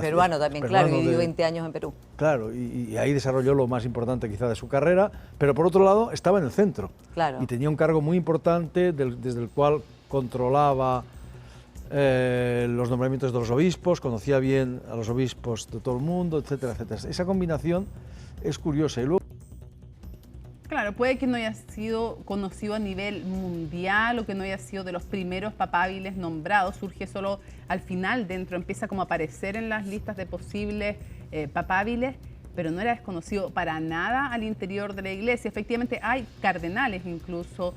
peruano también, claro, y vivió 20 años en Perú. Claro, y ahí desarrolló lo más importante quizá de su carrera, pero por otro lado estaba en el centro. Claro. Y tenía un cargo muy importante desde el cual controlaba los nombramientos de los obispos, conocía bien a los obispos de todo el mundo, etcétera, etcétera. Esa combinación es curiosa. Y luego, claro, puede que no haya sido conocido a nivel mundial o que no haya sido de los primeros papábiles nombrados, surge solo al final, empieza como a aparecer en las listas de posibles papábiles, pero no era desconocido para nada al interior de la Iglesia. Efectivamente hay cardenales incluso,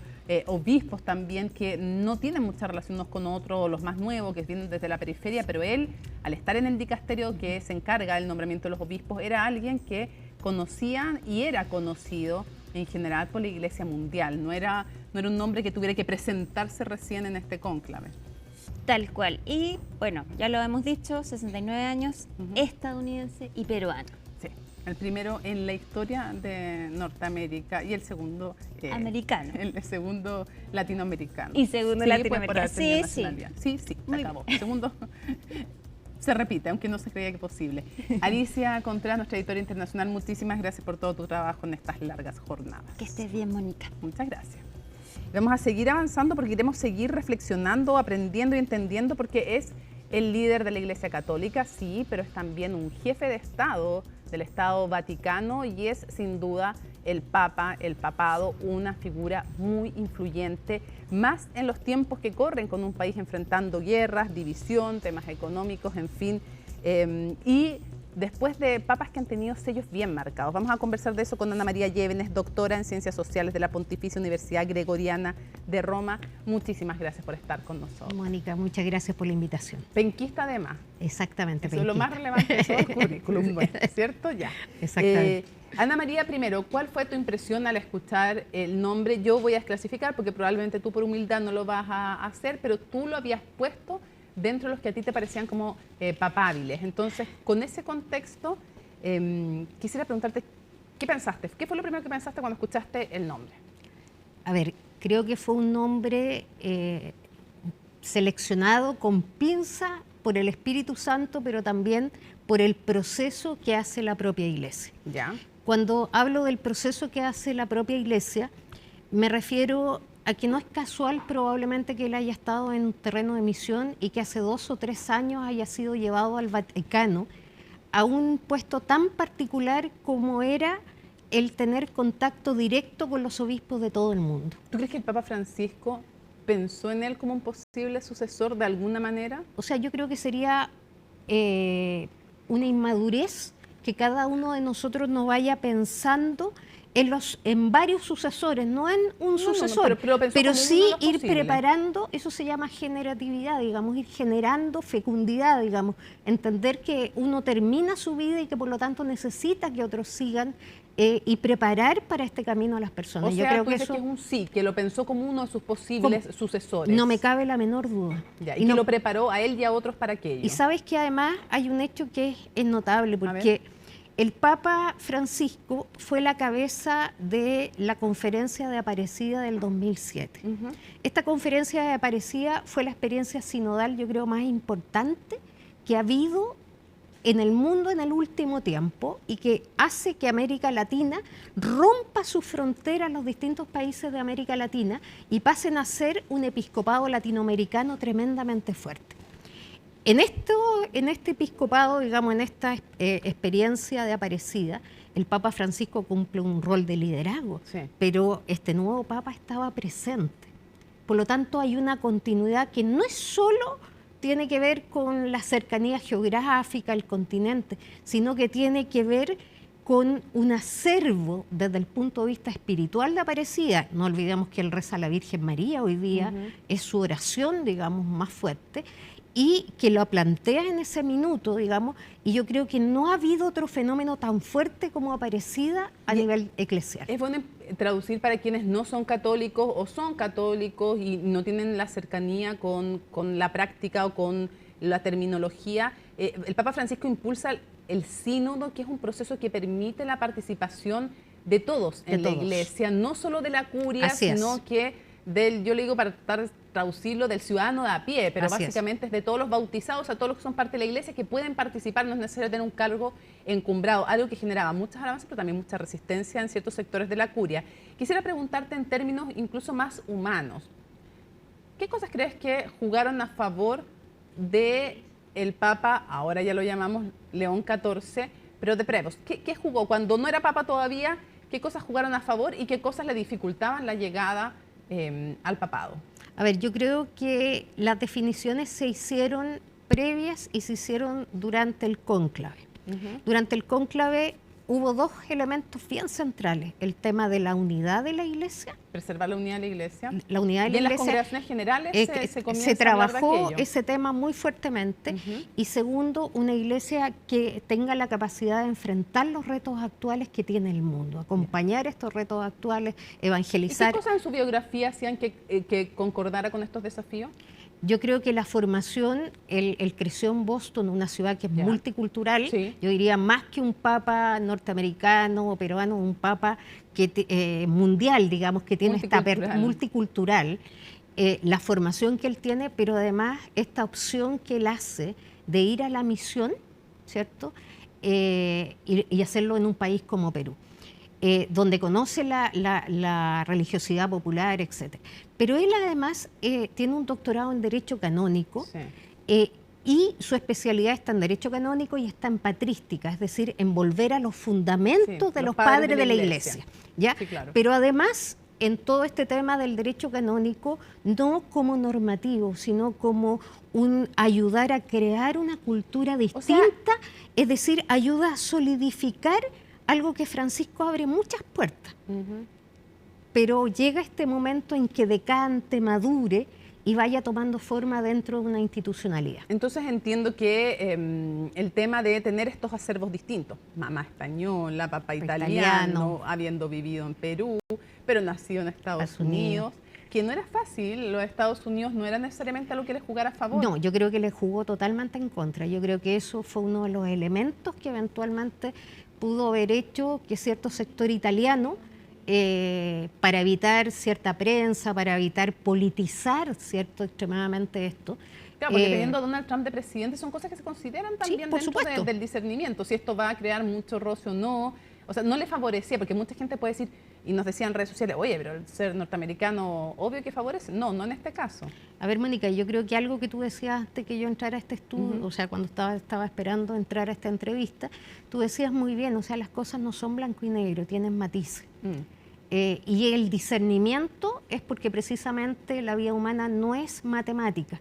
obispos también, que no tienen mucha relación unos con otros, los más nuevos, que vienen desde la periferia, pero él, al estar en el dicasterio que se encarga del nombramiento de los obispos, era alguien que conocían y era conocido en general por la Iglesia mundial. No era un nombre que tuviera que presentarse recién en este cónclave. Tal cual. Y bueno, ya lo hemos dicho, 69 años, estadounidense y peruano. Sí, el primero en la historia de Norteamérica y el segundo... americano. El segundo latinoamericano. Y segundo latinoamericano. Sí, se acabó. El segundo... Se repite, aunque no se creía que posible. Alicia Contreras, nuestra editora internacional, muchísimas gracias por todo tu trabajo en estas largas jornadas. Que estés bien, Mónica. Muchas gracias. Vamos a seguir avanzando porque queremos seguir reflexionando, aprendiendo y entendiendo, porque es el líder de la Iglesia Católica, sí, pero es también un jefe de Estado del Estado Vaticano y es sin duda el Papa, el papado, una figura muy influyente, más en los tiempos que corren con un país enfrentando guerras, división, temas económicos, en fin, y después de papas que han tenido sellos bien marcados. Vamos a conversar de eso con Ana María Llévenes, doctora en Ciencias Sociales de la Pontificia Universidad Gregoriana de Roma. Muchísimas gracias por estar con nosotros. Mónica, muchas gracias por la invitación. Penquista además. Exactamente, eso es lo más relevante de todo el currículum, ¿cierto? Ya. Exactamente. Ana María, primero, ¿cuál fue tu impresión al escuchar el nombre? Yo voy a desclasificar porque probablemente tú por humildad no lo vas a hacer, pero tú lo habías puesto dentro de los que a ti te parecían como papábiles. Entonces, con ese contexto, quisiera preguntarte, ¿Qué pensaste? ¿Qué fue lo primero que pensaste cuando escuchaste el nombre? A ver, creo que fue un nombre seleccionado con pinza por el Espíritu Santo, pero también por el proceso que hace la propia Iglesia. ¿Ya? Cuando hablo del proceso que hace la propia Iglesia, me refiero a que no es casual probablemente que él haya estado en un terreno de misión y que hace 2 o 3 años haya sido llevado al Vaticano a un puesto tan particular como era el tener contacto directo con los obispos de todo el mundo. ¿Tú crees que el Papa Francisco pensó en él como un posible sucesor de alguna manera? O sea, yo creo que sería una inmadurez que cada uno de nosotros no vaya pensando en varios sucesores, no en un sucesor, pero sí ir preparando, eso se llama generatividad, digamos, ir generando fecundidad, digamos, entender que uno termina su vida y que por lo tanto necesita que otros sigan y preparar para este camino a las personas. O sea, yo creo tú que dices eso que es un sí, que lo pensó como uno de sus posibles sucesores. no me cabe la menor duda. Ya, y que lo preparó a él y a otros para aquello. Y sabes que además hay un hecho que es notable, porque el Papa Francisco fue la cabeza de la conferencia de Aparecida del 2007. Esta conferencia de Aparecida fue la experiencia sinodal, yo creo, más importante que ha habido en el mundo en el último tiempo y que hace que América Latina rompa sus fronteras, los distintos países de América Latina, y pasen a ser un episcopado latinoamericano tremendamente fuerte. En este episcopado, digamos, en esta experiencia de Aparecida, el Papa Francisco cumple un rol de liderazgo, pero este nuevo Papa estaba presente. Por lo tanto, hay una continuidad que no es solo tiene que ver con la cercanía geográfica al continente, sino que tiene que ver con un acervo desde el punto de vista espiritual de Aparecida. No olvidemos que él reza a la Virgen María hoy día, es su oración, digamos, más fuerte, y que lo plantea en ese minuto, digamos, y yo creo que no ha habido otro fenómeno tan fuerte como Aparecida a nivel eclesial. Es bueno traducir para quienes no son católicos o son católicos y no tienen la cercanía con la práctica o con la terminología. El Papa Francisco impulsa el sínodo, que es un proceso que permite la participación de todos en la Iglesia, no solo de la curia, sino que yo le digo para traducirlo, del ciudadano de a pie, pero básicamente es de todos los bautizados, a todos los que son parte de la Iglesia, que pueden participar, no es necesario tener un cargo encumbrado, algo que generaba muchas alabanzas, pero también mucha resistencia en ciertos sectores de la curia. Quisiera preguntarte en términos incluso más humanos, ¿qué cosas crees que jugaron a favor de el Papa, ahora ya lo llamamos León XIV, pero de Prevost? ¿Qué jugó cuando no era Papa todavía? ¿Qué cosas jugaron a favor y qué cosas le dificultaban la llegada al papado? A ver, yo creo que las definiciones se hicieron previas y se hicieron durante el cónclave. Durante el cónclave hubo 2 elementos bien centrales: el tema de la unidad de la Iglesia. Preservar la unidad de la Iglesia. La unidad de la Iglesia. Y en las congregaciones generales se trabajó ese tema muy fuertemente. Y segundo, una Iglesia que tenga la capacidad de enfrentar los retos actuales que tiene el mundo, acompañar estos retos actuales, evangelizar. ¿Y qué cosas en su biografía hacían que concordara con estos desafíos? Yo creo que la formación, él creció en Boston, una ciudad que es multicultural, yo diría más que un papa norteamericano o peruano, un papa que mundial, digamos, que tiene esta multicultural, la formación que él tiene, pero además esta opción que él hace de ir a la misión, ¿cierto? Y hacerlo en un país como Perú. Donde conoce la religiosidad popular, etc. Pero él además tiene un doctorado en Derecho Canónico y su especialidad está en Derecho Canónico y está en Patrística, es decir, en volver a los fundamentos de los padres de la Iglesia. ¿Ya? Sí, claro. Pero además, en todo este tema del Derecho Canónico, no como normativo, sino como un ayudar a crear una cultura distinta, es decir, ayuda a solidificar algo que Francisco abre muchas puertas, pero llega este momento en que decante, madure y vaya tomando forma dentro de una institucionalidad. Entonces entiendo que el tema de tener estos acervos distintos, mamá española, papá italiano, habiendo vivido en Perú, pero nacido en Estados Unidos, que no era fácil, los Estados Unidos no era necesariamente algo que le jugara a favor. No, yo creo que le jugó totalmente en contra. Yo creo que eso fue uno de los elementos que eventualmente pudo haber hecho que cierto sector italiano, para evitar cierta prensa, para evitar politizar extremadamente esto. Claro, porque teniendo a Donald Trump de presidente son cosas que se consideran también por dentro supuesto. del discernimiento, si esto va a crear mucho roce o no. O sea, no le favorecía, porque mucha gente puede decir, y nos decían en redes sociales, oye, pero el ser norteamericano, obvio que favorece. No, no en este caso. A ver, Mónica, yo creo que algo que tú decías antes que yo entrara a este estudio, o sea, cuando estaba esperando entrar a esta entrevista, tú decías muy bien, o sea, las cosas no son blanco y negro, tienen matices. Y el discernimiento es porque precisamente la vida humana no es matemática.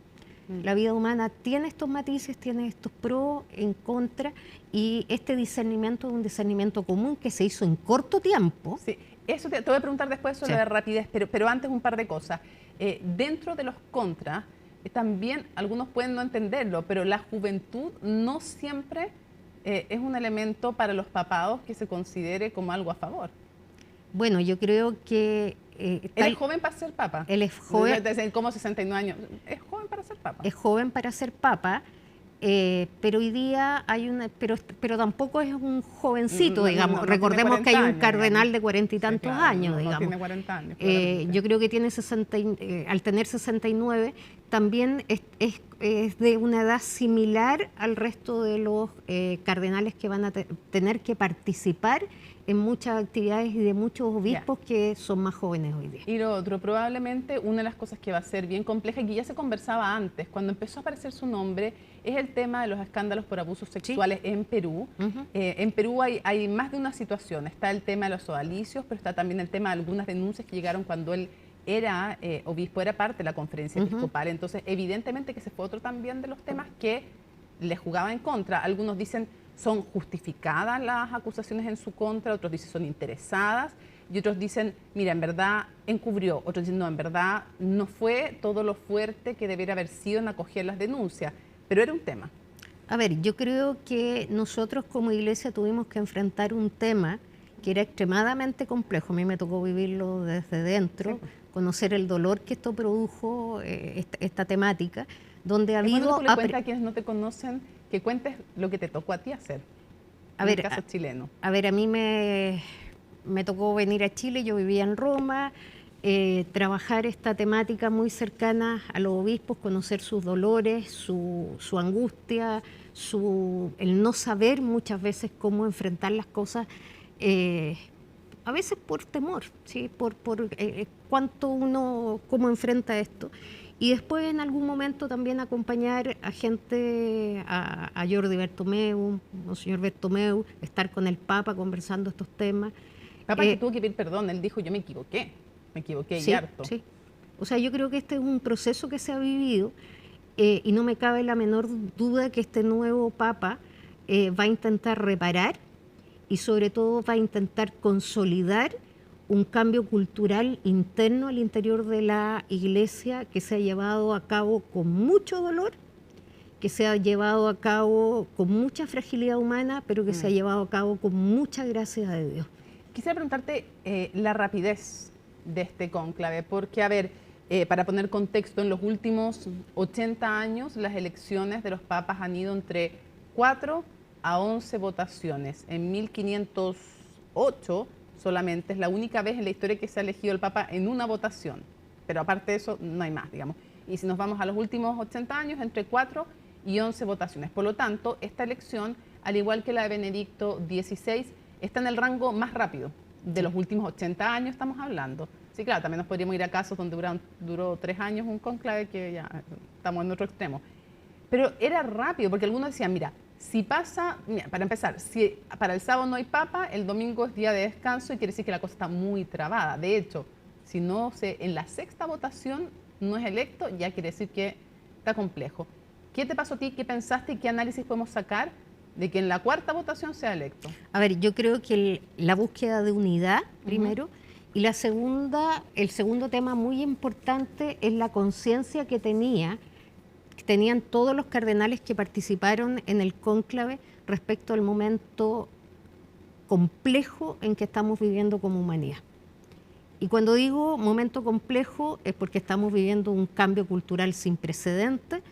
La vida humana tiene estos matices, tiene estos pros, en contra, y este discernimiento es un discernimiento común que se hizo en corto tiempo. Sí, eso te voy a preguntar después sobre la rapidez, pero antes un par de cosas. Dentro de los contras, también algunos pueden no entenderlo, pero la juventud no siempre es un elemento para los papados que se considere como algo a favor. Bueno, yo creo que... él es joven para ser papa. Él es joven. Desde como 69 años. Es joven para ser papa. Es joven para ser papa, pero hoy día hay una... Pero tampoco es un jovencito, digamos. no Recordemos que hay un años, cardenal de 40 y tantos años, digamos. No tiene 40 años. Yo creo que tiene al tener 69, también es de una edad similar al resto de los cardenales que van a tener que participar en muchas actividades y de muchos obispos que son más jóvenes hoy día. Y lo otro, probablemente una de las cosas que va a ser bien compleja y que ya se conversaba antes, cuando empezó a aparecer su nombre, es el tema de los escándalos por abusos sexuales en Perú. En Perú hay más de una situación. Está el tema de los sodalicios, pero está también el tema de algunas denuncias que llegaron cuando él era obispo, era parte de la conferencia episcopal. Entonces, evidentemente que ese fue otro también de los temas que le jugaba en contra. Algunos dicen son justificadas las acusaciones en su contra, otros dicen son interesadas y otros dicen, mira, en verdad encubrió, otros dicen, no, en verdad no fue todo lo fuerte que debiera haber sido en acoger las denuncias, pero era un tema. A ver, yo creo que nosotros como iglesia tuvimos que enfrentar un tema que era extremadamente complejo. A mí me tocó vivirlo desde dentro, conocer el dolor que esto produjo, esta temática, donde ha habido... Tú le cuentas a quienes no te conocen, que cuentes lo que te tocó a ti hacer, en el caso chileno. A ver, a mí me tocó venir a Chile, yo vivía en Roma, trabajar esta temática muy cercana a los obispos, conocer sus dolores, su angustia, el no saber muchas veces cómo enfrentar las cosas, a veces por temor, ¿sí? por cómo enfrenta esto. Y después en algún momento también acompañar a gente, a Jordi Bertomeu, Monseñor Bertomeu, estar con el Papa conversando estos temas. Papa que tuvo que pedir perdón, él dijo, yo me equivoqué sí, y harto. Sí. O sea, yo creo que este es un proceso que se ha vivido y no me cabe la menor duda que este nuevo Papa va a intentar reparar y sobre todo va a intentar consolidar un cambio cultural interno al interior de la Iglesia que se ha llevado a cabo con mucho dolor, que se ha llevado a cabo con mucha fragilidad humana, pero que se ha llevado a cabo con mucha gracia de Dios. Quisiera preguntarte la rapidez de este cónclave, porque, a ver, para poner contexto, en los últimos 80 años las elecciones de los papas han ido entre 4 a 11 votaciones. En 1508 solamente es la única vez en la historia que se ha elegido el Papa en una votación, pero aparte de eso no hay más, digamos. Y si nos vamos a los últimos 80 años, entre 4 y 11 votaciones. Por lo tanto, esta elección, al igual que la de Benedicto XVI, está en el rango más rápido de los últimos 80 años, estamos hablando. Sí, claro, también nos podríamos ir a casos donde duró 3 años un conclave, que ya estamos en otro extremo. Pero era rápido, porque algunos decían, mira, si pasa, mira, para empezar, si para el sábado no hay papa, el domingo es día de descanso y quiere decir que la cosa está muy trabada. De hecho, si no en la 6ª votación no es electo, ya quiere decir que está complejo. ¿Qué te pasó a ti? ¿Qué pensaste y qué análisis podemos sacar de que en la 4ª votación sea electo? A ver, yo creo que la búsqueda de unidad, primero, y el segundo tema muy importante es la conciencia que tenían todos los cardenales que participaron en el cónclave respecto al momento complejo en que estamos viviendo como humanidad. Y cuando digo momento complejo es porque estamos viviendo un cambio cultural sin precedentes,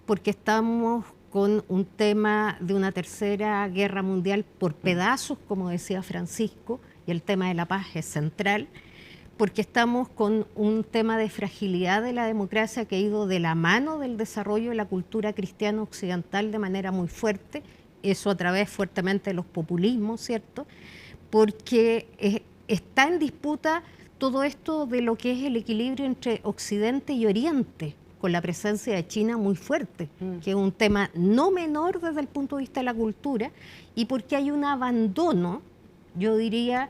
porque estamos con un tema de una tercera guerra mundial por pedazos, como decía Francisco, y el tema de la paz es central, porque estamos con un tema de fragilidad de la democracia que ha ido de la mano del desarrollo de la cultura cristiana occidental de manera muy fuerte, eso a través fuertemente de los populismos, ¿cierto? Porque está en disputa todo esto de lo que es el equilibrio entre Occidente y Oriente, con la presencia de China muy fuerte, que es un tema no menor desde el punto de vista de la cultura, y porque hay un abandono, yo diría,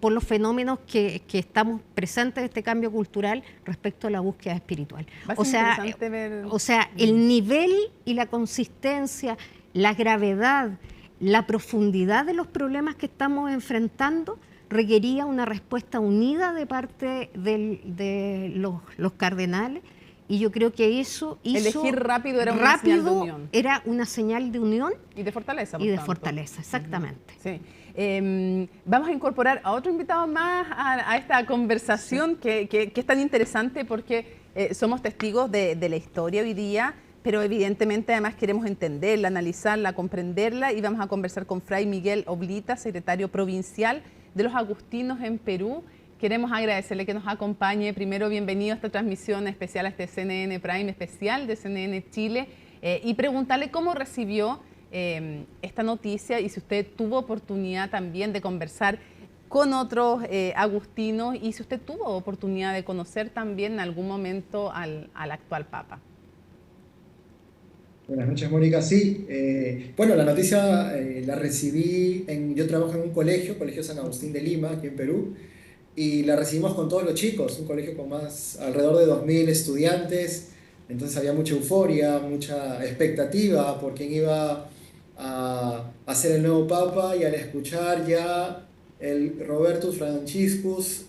por los fenómenos que estamos presentes en este cambio cultural respecto a la búsqueda espiritual. O sea, el nivel y la consistencia, la gravedad, la profundidad de los problemas que estamos enfrentando requería una respuesta unida de parte de los cardenales, y yo creo que eso hizo... Elegir rápido era una señal de unión. Era una señal de unión. Y de fortaleza. Y de fortaleza, exactamente. Sí. Vamos a incorporar a otro invitado más a esta conversación que es tan interesante porque somos testigos de la historia hoy día, pero evidentemente además queremos entenderla, analizarla, comprenderla, y vamos a conversar con Fray Miguel Oblita, secretario provincial de los agustinos en Perú. Queremos agradecerle que nos acompañe. Primero, bienvenido a esta transmisión especial, a este CNN Prime especial de CNN Chile, y preguntarle cómo recibió esta noticia y si usted tuvo oportunidad también de conversar con otros agustinos y si usted tuvo oportunidad de conocer también en algún momento al actual Papa. Buenas noches, Mónica. Sí, bueno, la noticia la recibí, yo trabajo en un colegio San Agustín de Lima, aquí en Perú, y la recibimos con todos los chicos, un colegio con alrededor de 2000 estudiantes, entonces había mucha euforia, mucha expectativa por quién iba a ser el nuevo Papa, y al escuchar ya el Robertus Franciscus,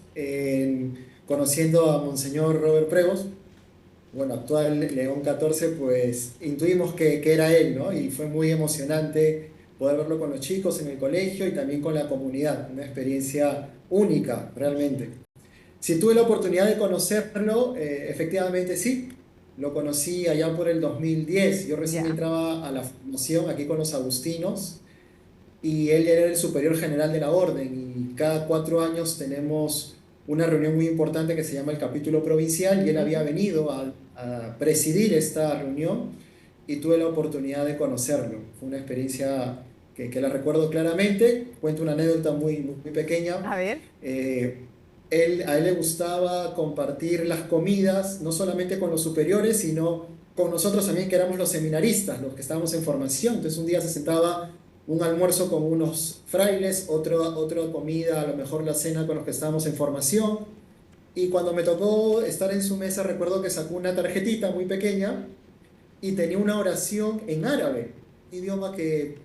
conociendo a Monseñor Robert Prevost, bueno, actual León XIV, pues intuimos que era él, ¿no? Y fue muy emocionante poder verlo con los chicos en el colegio y también con la comunidad, una experiencia única, realmente. Si tuve la oportunidad de conocerlo, efectivamente sí, lo conocí allá por el 2010, yo recién entraba a la formación aquí con los agustinos, y él era el superior general de la orden, y cada 4 años tenemos una reunión muy importante que se llama el capítulo provincial, y él había venido a presidir esta reunión, y tuve la oportunidad de conocerlo. Fue una experiencia que la recuerdo claramente. Cuento una anécdota muy pequeña. A ver. A él le gustaba compartir las comidas, no solamente con los superiores, sino con nosotros también, que éramos los seminaristas, los que estábamos en formación. Entonces un día se sentaba un almuerzo con unos frailes, otra comida, a lo mejor la cena con los que estábamos en formación. Y cuando me tocó estar en su mesa, recuerdo que sacó una tarjetita muy pequeña y tenía una oración en árabe, idioma que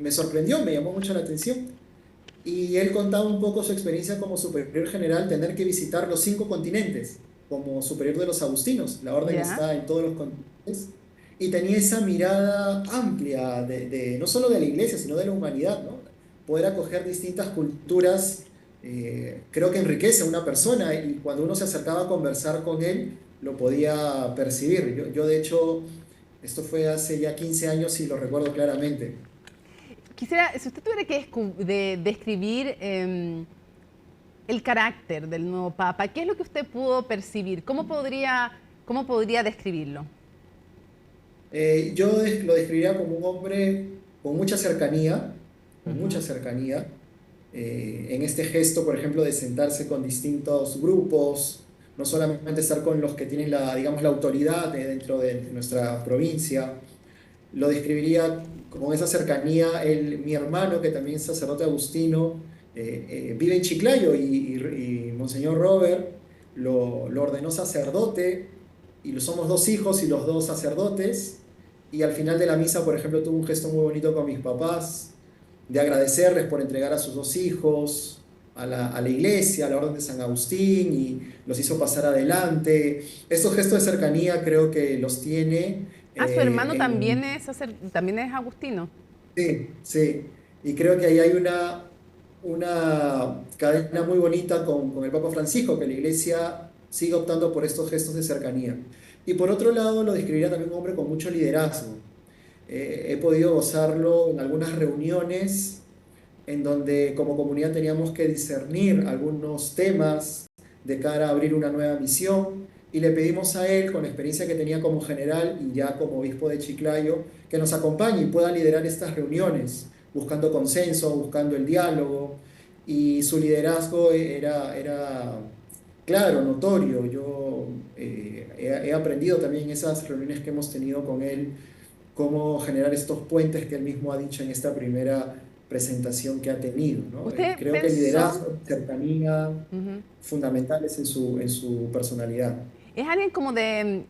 me sorprendió, me llamó mucho la atención. Y él contaba un poco su experiencia como superior general, tener que visitar los 5 continentes, como superior de los agustinos. La orden está en todos los continentes. Y tenía esa mirada amplia, no solo de la iglesia, sino de la humanidad, ¿no? Poder acoger distintas culturas, creo que enriquece a una persona, y cuando uno se acercaba a conversar con él, lo podía percibir. Yo de hecho, esto fue hace ya 15 años y lo recuerdo claramente. Quisiera, si usted tuviera que describir el carácter del nuevo Papa, ¿qué es lo que usted pudo percibir? ¿Cómo podría describirlo? Yo lo describiría como un hombre con mucha cercanía, en este gesto, por ejemplo, de sentarse con distintos grupos, no solamente estar con los que tienen la autoridad dentro de nuestra provincia. Lo describiría con esa cercanía. Mi hermano, que también es sacerdote agustino, vive en Chiclayo, y Monseñor Robert lo ordenó sacerdote, y somos 2 hijos y los 2 sacerdotes, y al final de la misa, por ejemplo, tuvo un gesto muy bonito con mis papás, de agradecerles por entregar a sus 2 hijos a la iglesia, a la orden de San Agustín, y los hizo pasar adelante. Estos gestos de cercanía creo que los tiene. Su hermano también es agustino. Sí, y creo que ahí hay una cadena muy bonita con el Papa Francisco, que la iglesia sigue optando por estos gestos de cercanía. Y por otro lado, lo describiría también un hombre con mucho liderazgo. He podido gozarlo en algunas reuniones en donde como comunidad teníamos que discernir algunos temas de cara a abrir una nueva misión, y le pedimos a él, con la experiencia que tenía como general y ya como obispo de Chiclayo, que nos acompañe y pueda liderar estas reuniones, buscando consenso, buscando el diálogo, y su liderazgo era claro, notorio. Yo he aprendido también en esas reuniones que hemos tenido con él cómo generar estos puentes que él mismo ha dicho en esta primera presentación que ha tenido, ¿no? Creo que el liderazgo, cercanía, fundamentales en su personalidad. Es alguien como de,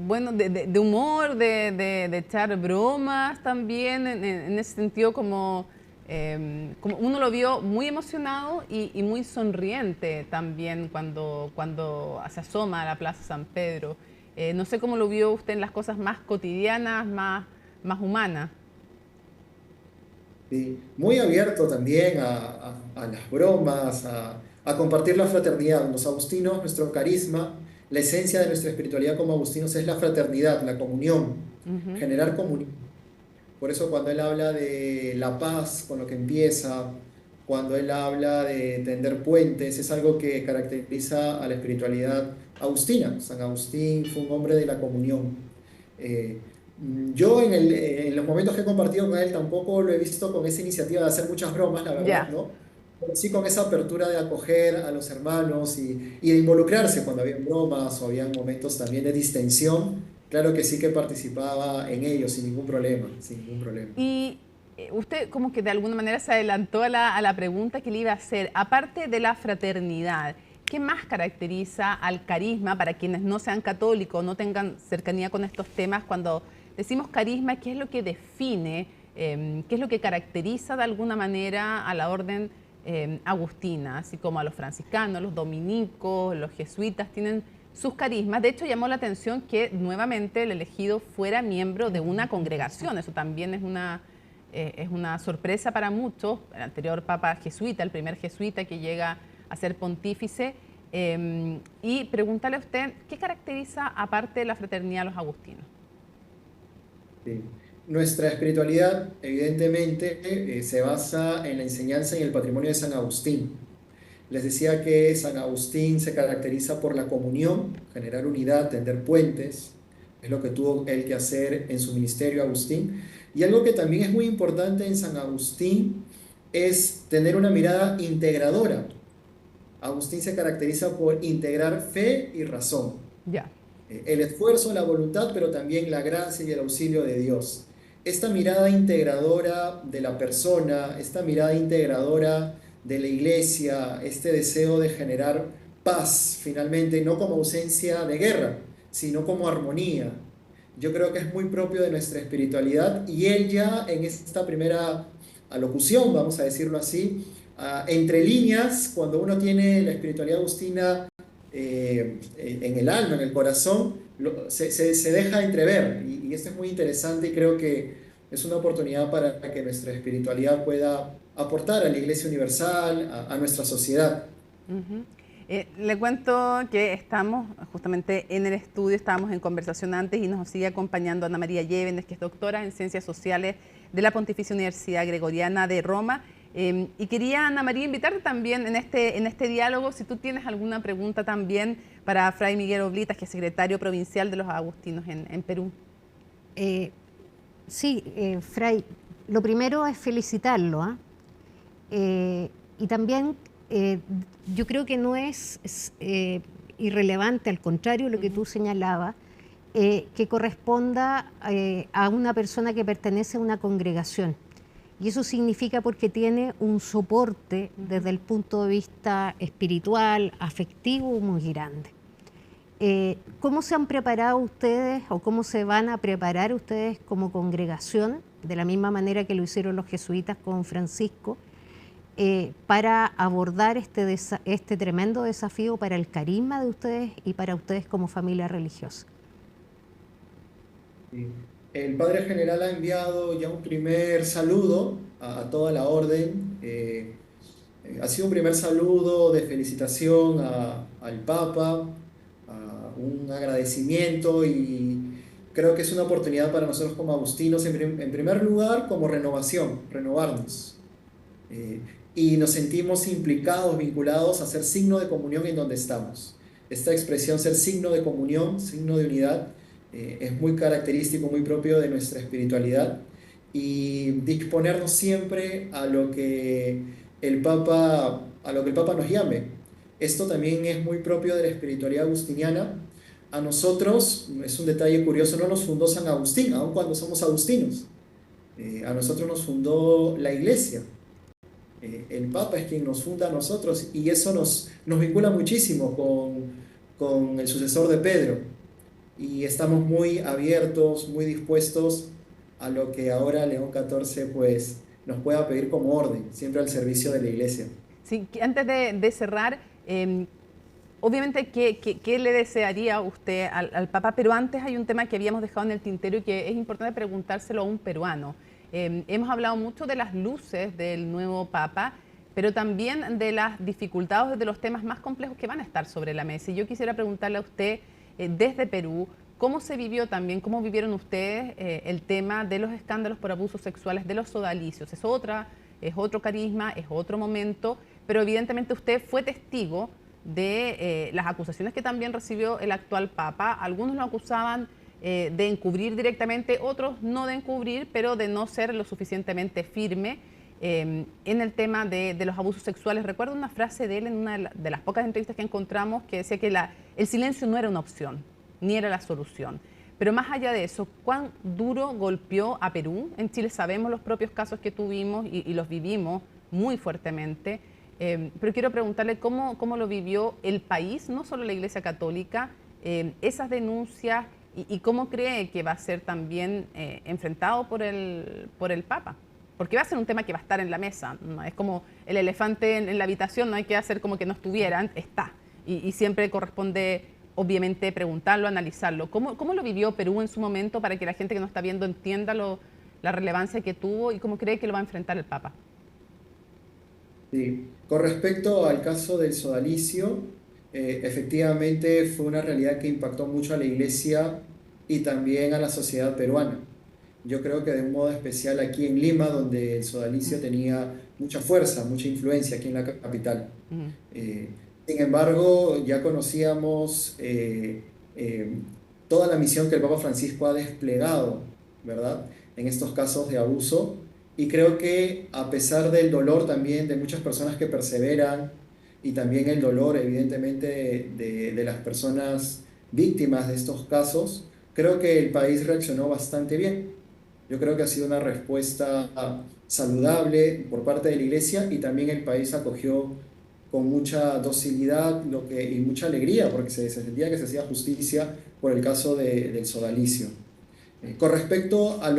bueno, de humor, de echar bromas también, en ese sentido como uno lo vio muy emocionado y muy sonriente también cuando se asoma a la Plaza San Pedro. No sé cómo lo vio usted en las cosas más cotidianas, más humanas. Sí, muy abierto también a las bromas, a compartir la fraternidad. Los agustinos, nuestro carisma, la esencia de nuestra espiritualidad como agustinos es la fraternidad, la comunión, generar comunión. Por eso cuando él habla de la paz, con lo que empieza, cuando él habla de tender puentes, es algo que caracteriza a la espiritualidad agustina. San Agustín fue un hombre de la comunión. Yo en los momentos que he compartido con él tampoco lo he visto con esa iniciativa de hacer muchas bromas, la verdad, ¿no? Pero sí con esa apertura de acoger a los hermanos y de involucrarse cuando habían bromas o habían momentos también de distensión. Claro que sí que participaba en ellos sin ningún problema, sin ningún problema. Y usted como que de alguna manera se adelantó a la pregunta que le iba a hacer. Aparte de la fraternidad, ¿qué más caracteriza al carisma para quienes no sean católicos, no tengan cercanía con estos temas? Cuando decimos carisma, ¿qué es lo que define, qué es lo que caracteriza de alguna manera a la orden agustina? Así como a los franciscanos, los dominicos, los jesuitas tienen sus carismas. De hecho, llamó la atención que nuevamente el elegido fuera miembro de una congregación. Eso también es una sorpresa para muchos. El anterior papa jesuita, el primer jesuita que llega a ser pontífice. Y preguntarle a usted, ¿qué caracteriza aparte de la fraternidad a los agustinos? Sí. Nuestra espiritualidad, evidentemente, se basa en la enseñanza y en el patrimonio de San Agustín. Les decía que San Agustín se caracteriza por la comunión, generar unidad, tender puentes. Es lo que tuvo él que hacer en su ministerio, Agustín. Y algo que también es muy importante en San Agustín es tener una mirada integradora. Agustín se caracteriza por integrar fe y razón. El esfuerzo, la voluntad, pero también la gracia y el auxilio de Dios. Esta mirada integradora de la persona, esta mirada integradora de la iglesia, este deseo de generar paz, finalmente, no como ausencia de guerra, sino como armonía. Yo creo que es muy propio de nuestra espiritualidad, y él ya en esta primera alocución, vamos a decirlo así, entre líneas, cuando uno tiene la espiritualidad agustina en el alma, en el corazón, se deja entrever, y esto es muy interesante, y creo que es una oportunidad para que nuestra espiritualidad pueda aportar a la Iglesia Universal, a nuestra sociedad. Le cuento que estamos justamente en el estudio, estábamos en conversación antes y nos sigue acompañando Ana María Llévenes, que es doctora en Ciencias Sociales de la Pontificia Universidad Gregoriana de Roma. Y quería, Ana María, invitarte también en este diálogo, si tú tienes alguna pregunta también para Fray Miguel Oblitas, que es secretario provincial de los agustinos en Perú. Sí, Fray, lo primero es felicitarlo, y también yo creo que no es irrelevante, al contrario, lo que tú señalabas, que corresponda a una persona que pertenece a una congregación. Y eso significa porque tiene un soporte desde el punto de vista espiritual, afectivo, muy grande. ¿Cómo se han preparado ustedes o cómo se van a preparar ustedes como congregación, de la misma manera que lo hicieron los jesuitas con Francisco, para abordar este tremendo desafío para el carisma de ustedes y para ustedes como familia religiosa? Sí. El Padre General ha enviado ya un primer saludo a toda la orden. Ha sido un primer saludo de felicitación al Papa, un agradecimiento y creo que es una oportunidad para nosotros como agustinos, en primer lugar, como renovación, renovarnos. Y nos sentimos implicados, vinculados a ser signo de comunión en donde estamos. Esta expresión, ser signo de comunión, signo de unidad, es muy característico, muy propio de nuestra espiritualidad, y disponernos siempre a lo que el Papa nos llame. Esto también es muy propio de la espiritualidad agustiniana. A nosotros, es un detalle curioso, no nos fundó San Agustín, aun cuando somos agustinos. A nosotros nos fundó la Iglesia. El Papa es quien nos funda a nosotros, y eso nos vincula muchísimo con el sucesor de Pedro. Y estamos muy abiertos, muy dispuestos a lo que ahora León XIV pues, nos pueda pedir como orden, siempre al servicio de la Iglesia. Sí, antes de cerrar, obviamente, ¿qué le desearía usted al Papa? Pero antes hay un tema que habíamos dejado en el tintero y que es importante preguntárselo a un peruano. Hemos hablado mucho de las luces del nuevo Papa, pero también de las dificultades, de los temas más complejos que van a estar sobre la mesa. Y yo quisiera preguntarle a usted, desde Perú, ¿cómo se vivió también, cómo vivieron ustedes el tema de los escándalos por abusos sexuales de los sodalicios? Es otro carisma, es otro momento, pero evidentemente usted fue testigo de las acusaciones que también recibió el actual Papa. Algunos lo acusaban de encubrir directamente, otros no de encubrir, pero de no ser lo suficientemente firme en el tema de los abusos sexuales. Recuerdo una frase de él en una de las pocas entrevistas que encontramos que decía que el silencio no era una opción, ni era la solución. Pero más allá de eso, ¿cuán duro golpeó a Perú? En Chile sabemos los propios casos que tuvimos y los vivimos muy fuertemente. Pero quiero preguntarle cómo lo vivió el país, no solo la Iglesia Católica, esas denuncias y cómo cree que va a ser también enfrentado por el Papa. Porque va a ser un tema que va a estar en la mesa, ¿no? Es como el elefante en la habitación, no hay que hacer como que no estuviera, está. Y siempre corresponde, obviamente, preguntarlo, analizarlo. ¿Cómo lo vivió Perú en su momento para que la gente que nos está viendo entienda la relevancia que tuvo y cómo cree que lo va a enfrentar el Papa? Sí. Con respecto al caso del sodalicio, efectivamente fue una realidad que impactó mucho a la Iglesia y también a la sociedad peruana. Yo creo que de un modo especial aquí en Lima, donde el sodalicio tenía mucha fuerza, mucha influencia aquí en la capital. Sin embargo, ya conocíamos toda la misión que el Papa Francisco ha desplegado, ¿verdad?, en estos casos de abuso. Y creo que a pesar del dolor también de muchas personas que perseveran y también el dolor evidentemente de las personas víctimas de estos casos, creo que el país reaccionó bastante bien. Yo creo que ha sido una respuesta saludable por parte de la Iglesia, y también el país acogió con mucha docilidad y mucha alegría, porque se sentía que se hacía justicia por el caso del sodalicio. Con respecto a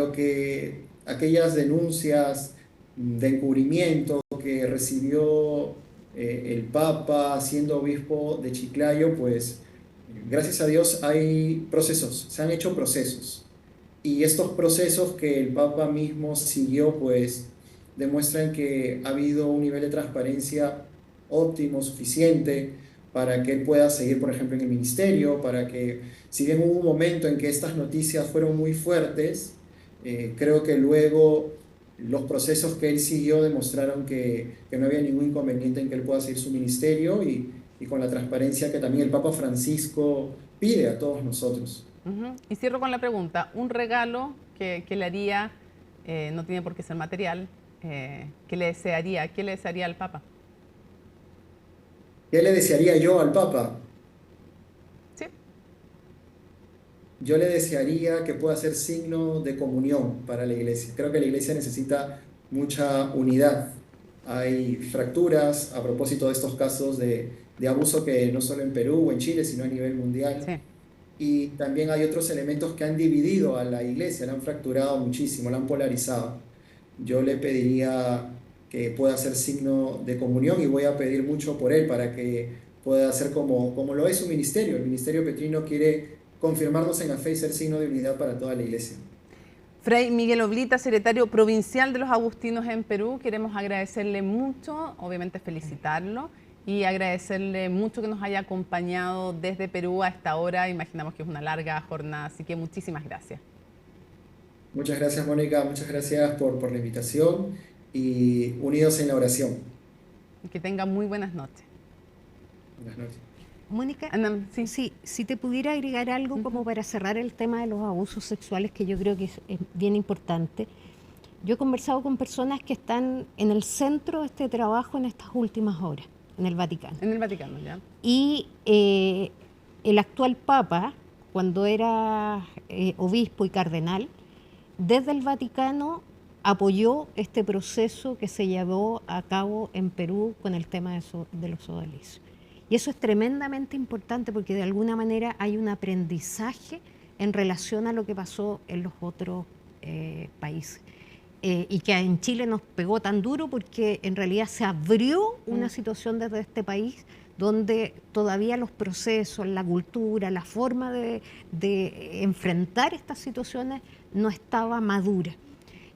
aquellas denuncias de encubrimiento que recibió el Papa siendo obispo de Chiclayo, pues gracias a Dios hay procesos, se han hecho procesos. Y estos procesos que el Papa mismo siguió, pues demuestran que ha habido un nivel de transparencia óptimo, suficiente, para que él pueda seguir, por ejemplo, en el ministerio, para que, si bien hubo un momento en que estas noticias fueron muy fuertes, creo que luego los procesos que él siguió demostraron que no había ningún inconveniente en que él pueda seguir su ministerio y con la transparencia que también el Papa Francisco pide a todos nosotros. Y cierro con la pregunta, un regalo que le haría, no tiene por qué ser material, ¿qué le desearía al Papa? ¿Qué le desearía yo al Papa? Sí. Yo le desearía que pueda ser signo de comunión para la Iglesia. Creo que la Iglesia necesita mucha unidad. Hay fracturas a propósito de estos casos de abuso que no solo en Perú o en Chile, sino a nivel mundial. Sí. Y también hay otros elementos que han dividido a la Iglesia, la han fracturado muchísimo, la han polarizado. Yo le pediría que pueda ser signo de comunión, y voy a pedir mucho por él para que pueda ser como lo es su ministerio. El ministerio petrino quiere confirmarnos en la fe y ser signo de unidad para toda la Iglesia. Fray Miguel Oblita, secretario provincial de los agustinos en Perú, queremos agradecerle mucho, obviamente felicitarlo, Y agradecerle mucho que nos haya acompañado desde Perú a esta hora. Imaginamos que es una larga jornada, así que muchísimas gracias. Muchas gracias, Mónica, muchas gracias por la invitación y unidos en la oración. Que tengan muy buenas noches. Buenas noches. Mónica, sí. Si te pudiera agregar algo como para cerrar el tema de los abusos sexuales, que yo creo que es bien importante. Yo he conversado con personas que están en el centro de este trabajo en estas últimas horas, en el Vaticano. En el Vaticano, ya. Y el actual Papa, cuando era obispo y cardenal, desde el Vaticano apoyó este proceso que se llevó a cabo en Perú con el tema de los sodalicios. Y eso es tremendamente importante porque de alguna manera hay un aprendizaje en relación a lo que pasó en los otros países. Y que en Chile nos pegó tan duro porque en realidad se abrió una situación desde este país donde todavía los procesos, la cultura, la forma de enfrentar estas situaciones no estaba madura.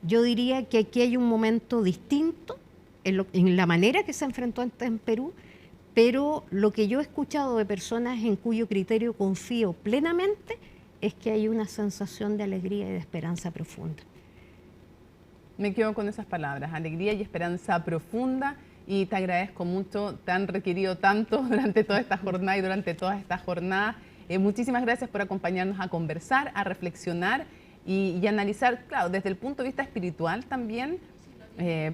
Yo diría que aquí hay un momento distinto en la manera que se enfrentó en Perú, pero lo que yo he escuchado de personas en cuyo criterio confío plenamente es que hay una sensación de alegría y de esperanza profunda. Me quedo con esas palabras, alegría y esperanza profunda, y te agradezco mucho, te han requerido tanto durante toda esta jornada y durante todas estas jornadas. Muchísimas gracias por acompañarnos a conversar, a reflexionar y analizar, claro, desde el punto de vista espiritual también,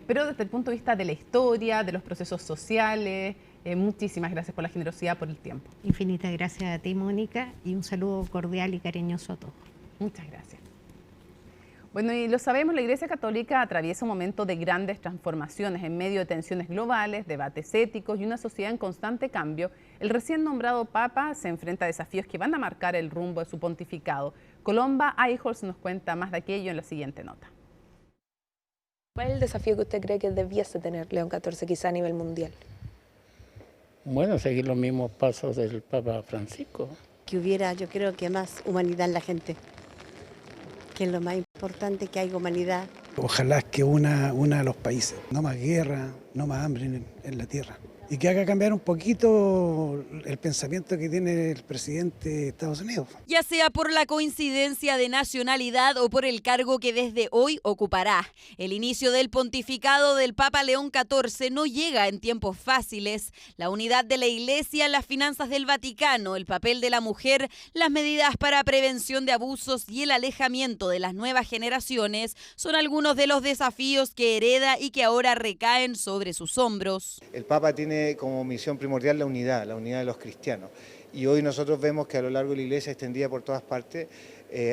pero desde el punto de vista de la historia, de los procesos sociales. Muchísimas gracias por la generosidad, por el tiempo. Infinitas gracias a ti, Mónica, y un saludo cordial y cariñoso a todos. Muchas gracias. Bueno, y lo sabemos, la Iglesia Católica atraviesa un momento de grandes transformaciones en medio de tensiones globales, debates éticos y una sociedad en constante cambio. El recién nombrado Papa se enfrenta a desafíos que van a marcar el rumbo de su pontificado. Colomba Eichholz nos cuenta más de aquello en la siguiente nota. ¿Cuál es el desafío que usted cree que debiese tener León XIV quizá a nivel mundial? Bueno, seguir los mismos pasos del Papa Francisco. Que hubiera, yo creo que más humanidad en la gente, que es lo más importante, que haya humanidad. Ojalá que una a los países, no más guerra, no más hambre en la tierra. Y que haga cambiar un poquito el pensamiento que tiene el presidente de Estados Unidos. Ya sea por la coincidencia de nacionalidad o por el cargo que desde hoy ocupará. El inicio del pontificado del Papa León XIV no llega en tiempos fáciles. La unidad de la Iglesia, las finanzas del Vaticano, el papel de la mujer, las medidas para prevención de abusos y el alejamiento de las nuevas generaciones son algunos de los desafíos que hereda y que ahora recaen sobre sus hombros. El Papa tiene como misión primordial la unidad de los cristianos. Y hoy nosotros vemos que a lo largo de la Iglesia, extendida por todas partes,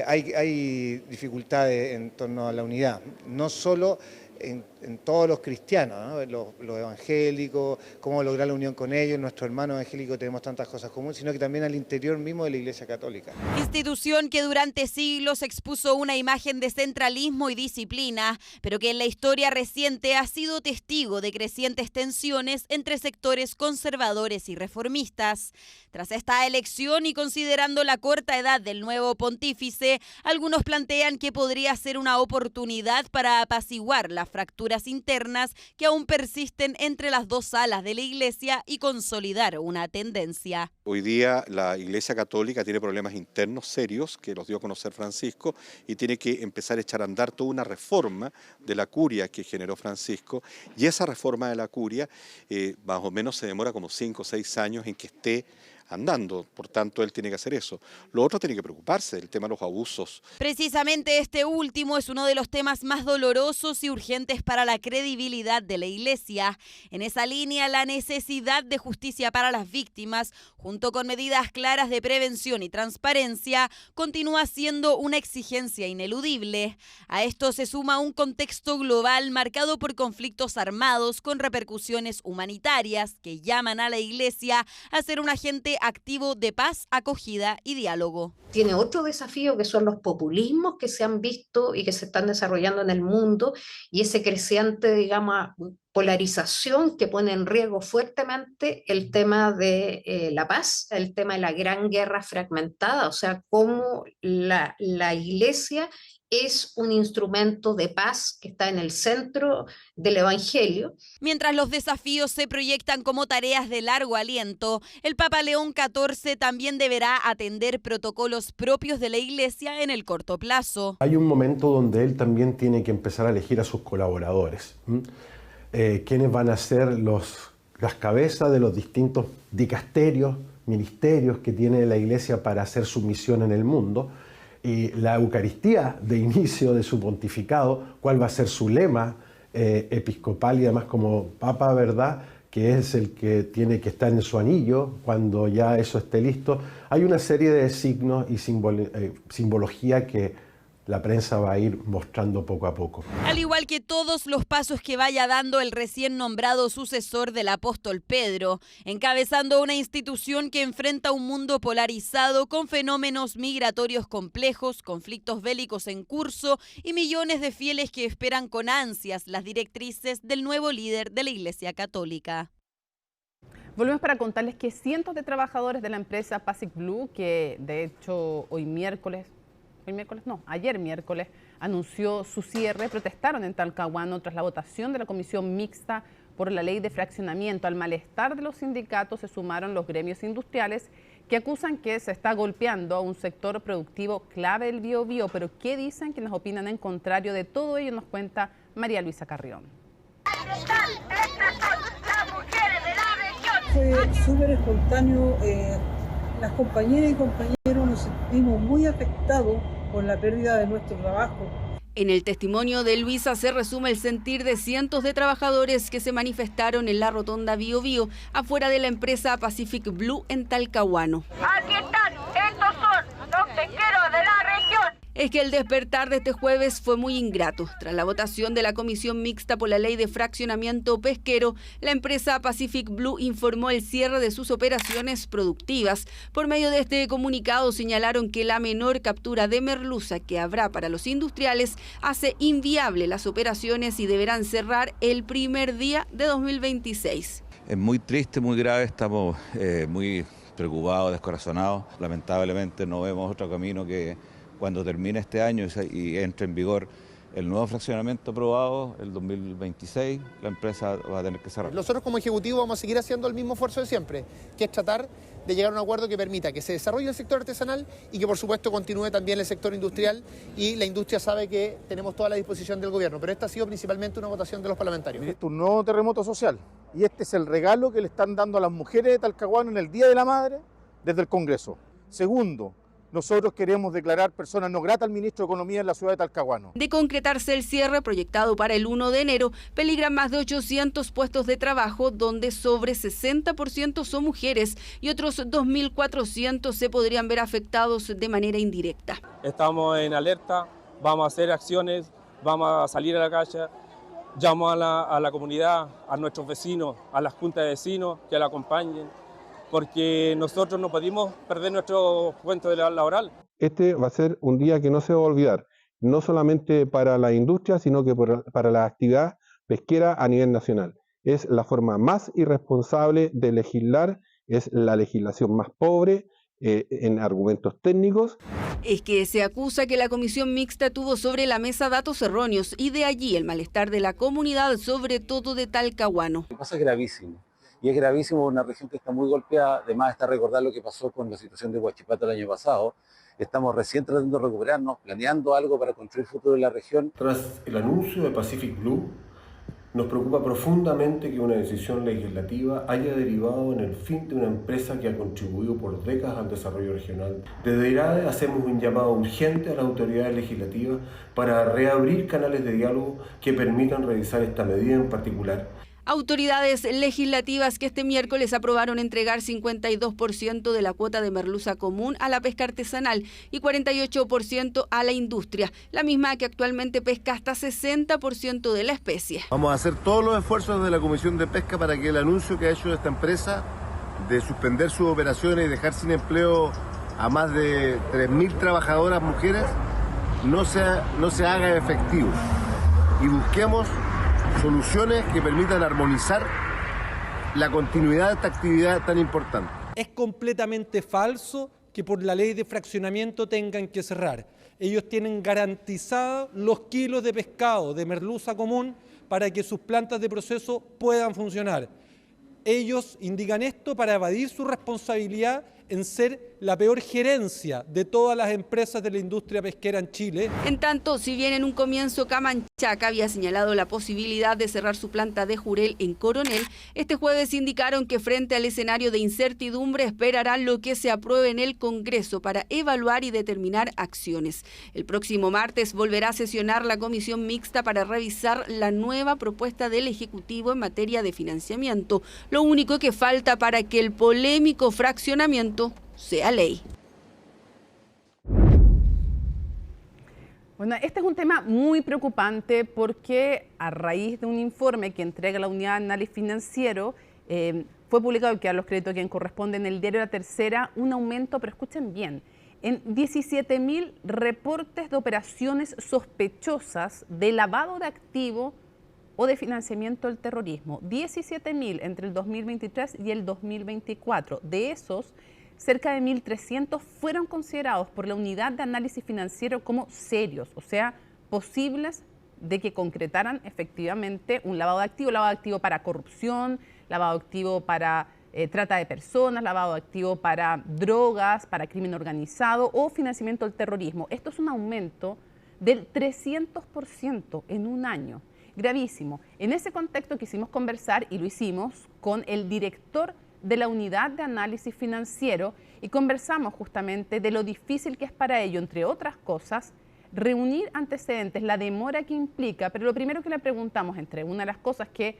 hay dificultades en torno a la unidad. No solo en todos los cristianos, ¿no? los evangélicos, cómo lograr la unión con ellos, nuestros hermanos evangélicos tenemos tantas cosas comunes, sino que también al interior mismo de la Iglesia Católica. Institución que durante siglos expuso una imagen de centralismo y disciplina, pero que en la historia reciente ha sido testigo de crecientes tensiones entre sectores conservadores y reformistas. Tras esta elección y considerando la corta edad del nuevo pontífice, algunos plantean que podría ser una oportunidad para apaciguar las fracturas internas que aún persisten entre las dos alas de la Iglesia y consolidar una tendencia. Hoy día la Iglesia Católica tiene problemas internos serios que los dio a conocer Francisco y tiene que empezar a echar a andar toda una reforma de la curia que generó Francisco, y esa reforma de la curia más o menos se demora como 5 o 6 años en que esté andando, por tanto él tiene que hacer eso. Lo otro tiene que preocuparse del tema de los abusos. Precisamente este último es uno de los temas más dolorosos y urgentes para la credibilidad de la Iglesia. En esa línea, la necesidad de justicia para las víctimas, junto con medidas claras de prevención y transparencia, continúa siendo una exigencia ineludible. A esto se suma un contexto global marcado por conflictos armados con repercusiones humanitarias que llaman a la Iglesia a ser un agente activo de paz, acogida y diálogo. Tiene otro desafío que son los populismos que se han visto y que se están desarrollando en el mundo, y ese creciente, digamos, polarización que pone en riesgo fuertemente el tema de la paz, el tema de la gran guerra fragmentada, o sea, cómo la Iglesia es un instrumento de paz que está en el centro del Evangelio. Mientras los desafíos se proyectan como tareas de largo aliento, el Papa León XIV también deberá atender protocolos propios de la Iglesia en el corto plazo. Hay un momento donde él también tiene que empezar a elegir a sus colaboradores, quiénes van a ser las cabezas de los distintos dicasterios, ministerios que tiene la Iglesia para hacer su misión en el mundo. Y la Eucaristía de inicio de su pontificado, cuál va a ser su lema episcopal y además como Papa, ¿verdad?, que es el que tiene que estar en su anillo cuando ya eso esté listo. Hay una serie de signos y simbología que la prensa va a ir mostrando poco a poco. Al igual que todos los pasos que vaya dando el recién nombrado sucesor del apóstol Pedro, encabezando una institución que enfrenta un mundo polarizado con fenómenos migratorios complejos, conflictos bélicos en curso y millones de fieles que esperan con ansias las directrices del nuevo líder de la Iglesia Católica. Volvemos para contarles que cientos de trabajadores de la empresa Pacific Blue, que de hecho ayer miércoles anunció su cierre, protestaron en Talcahuano tras la votación de la comisión mixta por la ley de fraccionamiento. Al malestar de los sindicatos se sumaron los gremios industriales que acusan que se está golpeando a un sector productivo clave del Biobío. Pero ¿qué dicen quienes opinan en contrario de todo ello? Nos cuenta María Luisa Carrión. Fue súper espontáneo. Las compañeras y compañeros nos sentimos muy afectados por la pérdida de nuestro trabajo. En el testimonio de Luisa se resume el sentir de cientos de trabajadores que se manifestaron en la rotonda Biobío, afuera de la empresa Pacific Blue en Talcahuano. Aquí están, estos son los pesqueros de la región. Es que el despertar de este jueves fue muy ingrato. Tras la votación de la comisión mixta por la ley de fraccionamiento pesquero, la empresa Pacific Blue informó el cierre de sus operaciones productivas. Por medio de este comunicado señalaron que la menor captura de merluza que habrá para los industriales hace inviable las operaciones y deberán cerrar el primer día de 2026. Es muy triste, muy grave, estamos muy preocupados, descorazonados. Lamentablemente no vemos otro camino que cuando termine este año y entre en vigor el nuevo fraccionamiento aprobado, el 2026, la empresa va a tener que cerrar. Nosotros como Ejecutivo vamos a seguir haciendo el mismo esfuerzo de siempre, que es tratar de llegar a un acuerdo que permita que se desarrolle el sector artesanal y que por supuesto continúe también el sector industrial, y la industria sabe que tenemos toda la disposición del gobierno, pero esta ha sido principalmente una votación de los parlamentarios. Este es un nuevo terremoto social y este es el regalo que le están dando a las mujeres de Talcahuano en el Día de la Madre desde el Congreso. Segundo, nosotros queremos declarar persona no grata al ministro de Economía en la ciudad de Talcahuano. De concretarse el cierre proyectado para el 1 de enero, peligran más de 800 puestos de trabajo, donde sobre 60% son mujeres y otros 2.400 se podrían ver afectados de manera indirecta. Estamos en alerta, vamos a hacer acciones, vamos a salir a la calle, llamo a la comunidad, a nuestros vecinos, a las juntas de vecinos que la acompañen, porque nosotros no podemos perder nuestro puesto laboral. Este va a ser un día que no se va a olvidar, no solamente para la industria, sino que para la actividad pesquera a nivel nacional. Es la forma más irresponsable de legislar, es la legislación más pobre en argumentos técnicos. Es que se acusa que la comisión mixta tuvo sobre la mesa datos erróneos y de allí el malestar de la comunidad, sobre todo de Talcahuano. Lo que pasa es gravísimo. Y es gravísimo una región que está muy golpeada. Además está recordar lo que pasó con la situación de Huachipato el año pasado. Estamos recién tratando de recuperarnos, planeando algo para construir el futuro de la región. Tras el anuncio de Pacific Blue, nos preocupa profundamente que una decisión legislativa haya derivado en el fin de una empresa que ha contribuido por décadas al desarrollo regional. Desde IRADE hacemos un llamado urgente a las autoridades legislativas para reabrir canales de diálogo que permitan revisar esta medida en particular. Autoridades legislativas que este miércoles aprobaron entregar 52% de la cuota de merluza común a la pesca artesanal y 48% a la industria, la misma que actualmente pesca hasta 60% de la especie. Vamos a hacer todos los esfuerzos de la Comisión de Pesca para que el anuncio que ha hecho esta empresa de suspender sus operaciones y dejar sin empleo a más de 3.000 trabajadoras mujeres no se haga efectivo y busquemos soluciones que permitan armonizar la continuidad de esta actividad tan importante. Es completamente falso que por la ley de fraccionamiento tengan que cerrar. Ellos tienen garantizados los kilos de pescado de merluza común para que sus plantas de proceso puedan funcionar. Ellos indican esto para evadir su responsabilidad en ser la peor gerencia de todas las empresas de la industria pesquera en Chile. En tanto, si bien en un comienzo Camanchaca había señalado la posibilidad de cerrar su planta de Jurel en Coronel, este jueves indicaron que frente al escenario de incertidumbre esperarán lo que se apruebe en el Congreso para evaluar y determinar acciones. El próximo martes volverá a sesionar la comisión mixta para revisar la nueva propuesta del Ejecutivo en materia de financiamiento, lo único que falta para que el polémico fraccionamiento sea ley. Bueno, este es un tema muy preocupante porque a raíz de un informe que entrega la Unidad de Análisis Financiero, fue publicado que a los créditos a quien corresponde en el diario La Tercera, un aumento, pero escuchen bien, en 17.000 reportes de operaciones sospechosas de lavado de activos o de financiamiento del terrorismo. 17.000 entre el 2023 y el 2024. De esos, cerca de 1.300 fueron considerados por la Unidad de Análisis Financiero como serios, o sea, posibles de que concretaran efectivamente un lavado de activo para corrupción, lavado de activo para trata de personas, lavado de activo para drogas, para crimen organizado o financiamiento del terrorismo. Esto es un aumento del 300% en un año. Gravísimo. En ese contexto quisimos conversar, y lo hicimos, con el director de la Unidad de Análisis Financiero y conversamos justamente de lo difícil que es para ello, entre otras cosas, reunir antecedentes, la demora que implica, pero lo primero que le preguntamos, entre una de las cosas que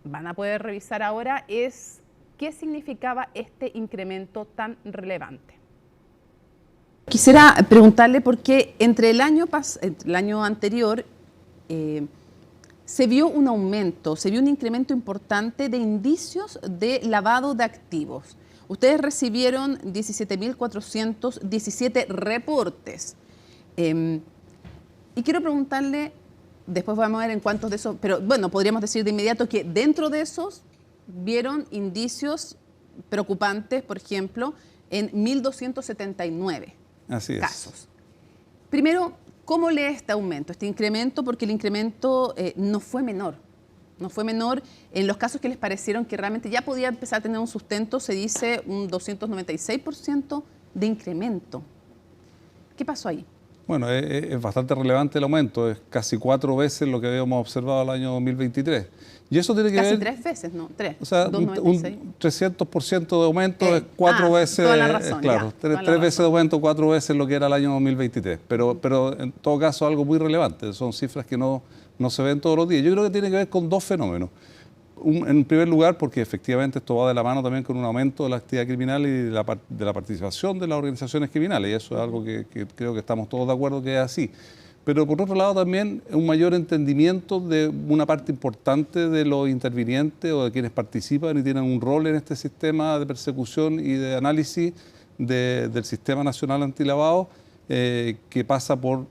van a poder revisar ahora, es qué significaba este incremento tan relevante. Quisiera preguntarle por qué entre el año anterior se vio un aumento, se vio un incremento importante de indicios de lavado de activos. Ustedes recibieron 17.417 reportes. Y quiero preguntarle, después vamos a ver en cuántos de esos, pero bueno, podríamos decir de inmediato que dentro de esos vieron indicios preocupantes, por ejemplo, en 1.279 casos. Primero, ¿cómo lee este aumento, este incremento? Porque el incremento no fue menor. No fue menor en los casos que les parecieron que realmente ya podía empezar a tener un sustento, se dice un 296% de incremento. ¿Qué pasó ahí? Bueno, es bastante relevante el aumento, es casi 4 veces lo que habíamos observado el año 2023. Y eso tiene que ver... Casi 3 veces, ¿no? 3. O sea, un 300% de aumento es 4 veces... Toda la razón, claro, 3 veces de aumento, 4 veces lo que era el año 2023. Pero en todo caso algo muy relevante, son cifras que no se ven todos los días. Yo creo que tiene que ver con dos fenómenos. En primer lugar, porque efectivamente esto va de la mano también con un aumento de la actividad criminal y de la participación de las organizaciones criminales, y eso es algo que creo que estamos todos de acuerdo que es así. Pero por otro lado también un mayor entendimiento de una parte importante de los intervinientes o de quienes participan y tienen un rol en este sistema de persecución y de análisis del Sistema Nacional Antilavado, que pasa por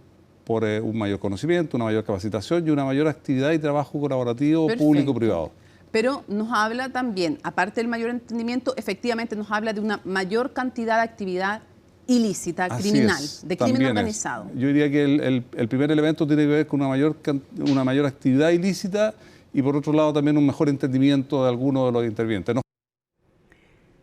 un mayor conocimiento, una mayor capacitación y una mayor actividad y trabajo colaborativo público-privado. Pero nos habla también, aparte del mayor entendimiento, efectivamente nos habla de una mayor cantidad de actividad ilícita, criminal, de crimen organizado. Yo diría que el primer elemento tiene que ver con una mayor actividad ilícita y por otro lado también un mejor entendimiento de algunos de los intervinientes.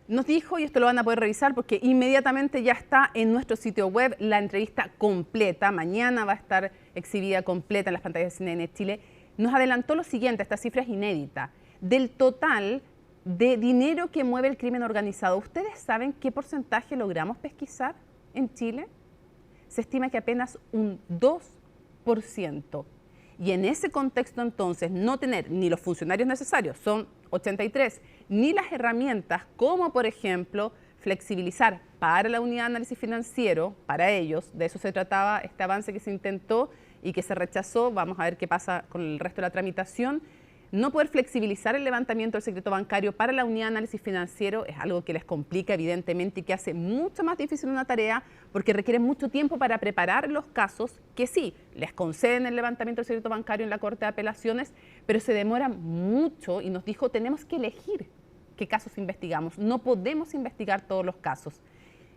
Nos dijo, y esto lo van a poder revisar porque inmediatamente ya está en nuestro sitio web la entrevista completa, mañana va a estar exhibida completa en las pantallas de CNN Chile, nos adelantó lo siguiente, esta cifra es inédita. Del total de dinero que mueve el crimen organizado, ¿ustedes saben qué porcentaje logramos pesquisar en Chile? Se estima que apenas un 2%. Y en ese contexto entonces no tener ni los funcionarios necesarios, son 83, ni las herramientas como por ejemplo flexibilizar para la Unidad de Análisis Financiero, para ellos, de eso se trataba este avance que se intentó y que se rechazó, vamos a ver qué pasa con el resto de la tramitación. No poder flexibilizar el levantamiento del secreto bancario para la Unidad de Análisis Financiero es algo que les complica evidentemente y que hace mucho más difícil una tarea porque requiere mucho tiempo para preparar los casos que sí, les conceden el levantamiento del secreto bancario en la Corte de Apelaciones, pero se demoran mucho y nos dijo tenemos que elegir qué casos investigamos, no podemos investigar todos los casos.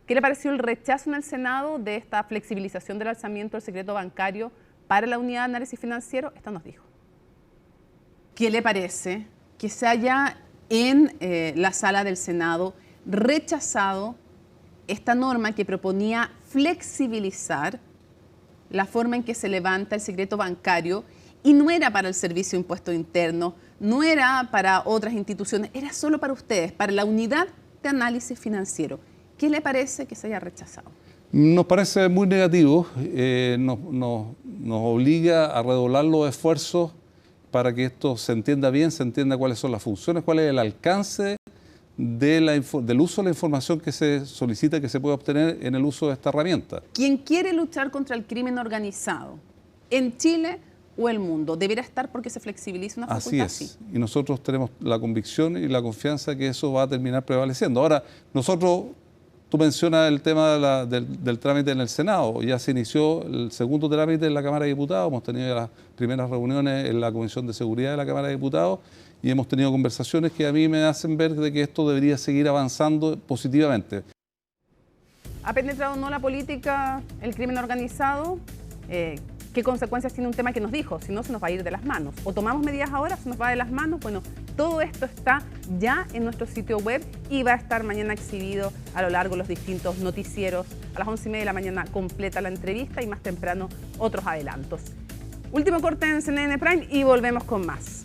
¿Qué le pareció el rechazo en el Senado de esta flexibilización del alzamiento del secreto bancario para la unidad de análisis financiero? Esto nos dijo. ¿Qué le parece que se haya en la sala del Senado rechazado esta norma que proponía flexibilizar la forma en que se levanta el secreto bancario y no era para el Servicio de Impuesto Interno, no era para otras instituciones, era solo para ustedes, para la unidad de análisis financiero? ¿Qué le parece que se haya rechazado? Nos parece muy negativo, nos obliga a redoblar los esfuerzos para que esto se entienda bien, se entienda cuáles son las funciones, cuál es el alcance del uso de la información que se solicita que se pueda obtener en el uso de esta herramienta. Quien quiere luchar contra el crimen organizado en Chile o el mundo deberá estar porque se flexibiliza una facultad así. Es. Y nosotros tenemos la convicción y la confianza que eso va a terminar prevaleciendo. Ahora, nosotros, tú mencionas el tema del trámite en el Senado. Ya se inició el segundo trámite en la Cámara de Diputados. Hemos tenido las primeras reuniones en la Comisión de Seguridad de la Cámara de Diputados y hemos tenido conversaciones que a mí me hacen ver de que esto debería seguir avanzando positivamente. ¿Ha penetrado o no la política el crimen organizado? ¿Qué consecuencias tiene un tema que nos dijo? Si no, se nos va a ir de las manos. O tomamos medidas ahora, se nos va de las manos. Bueno, todo esto está ya en nuestro sitio web y va a estar mañana exhibido a lo largo de los distintos noticieros. A las 11:30 de la mañana completa la entrevista y más temprano otros adelantos. Último corte en CNN Prime y volvemos con más.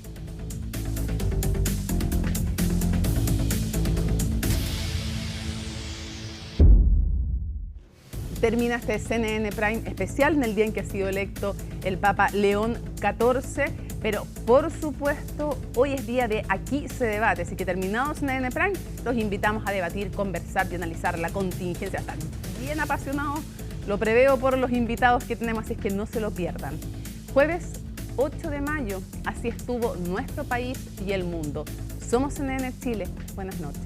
Termina este CNN Prime especial en el día en que ha sido electo el Papa León XIV, pero por supuesto hoy es día de Aquí se debate, así que terminado CNN Prime, los invitamos a debatir, conversar y analizar la contingencia. Están bien apasionados, lo preveo por los invitados que tenemos, así es que no se lo pierdan. Jueves 8 de mayo, así estuvo nuestro país y el mundo. Somos CNN Chile, buenas noches.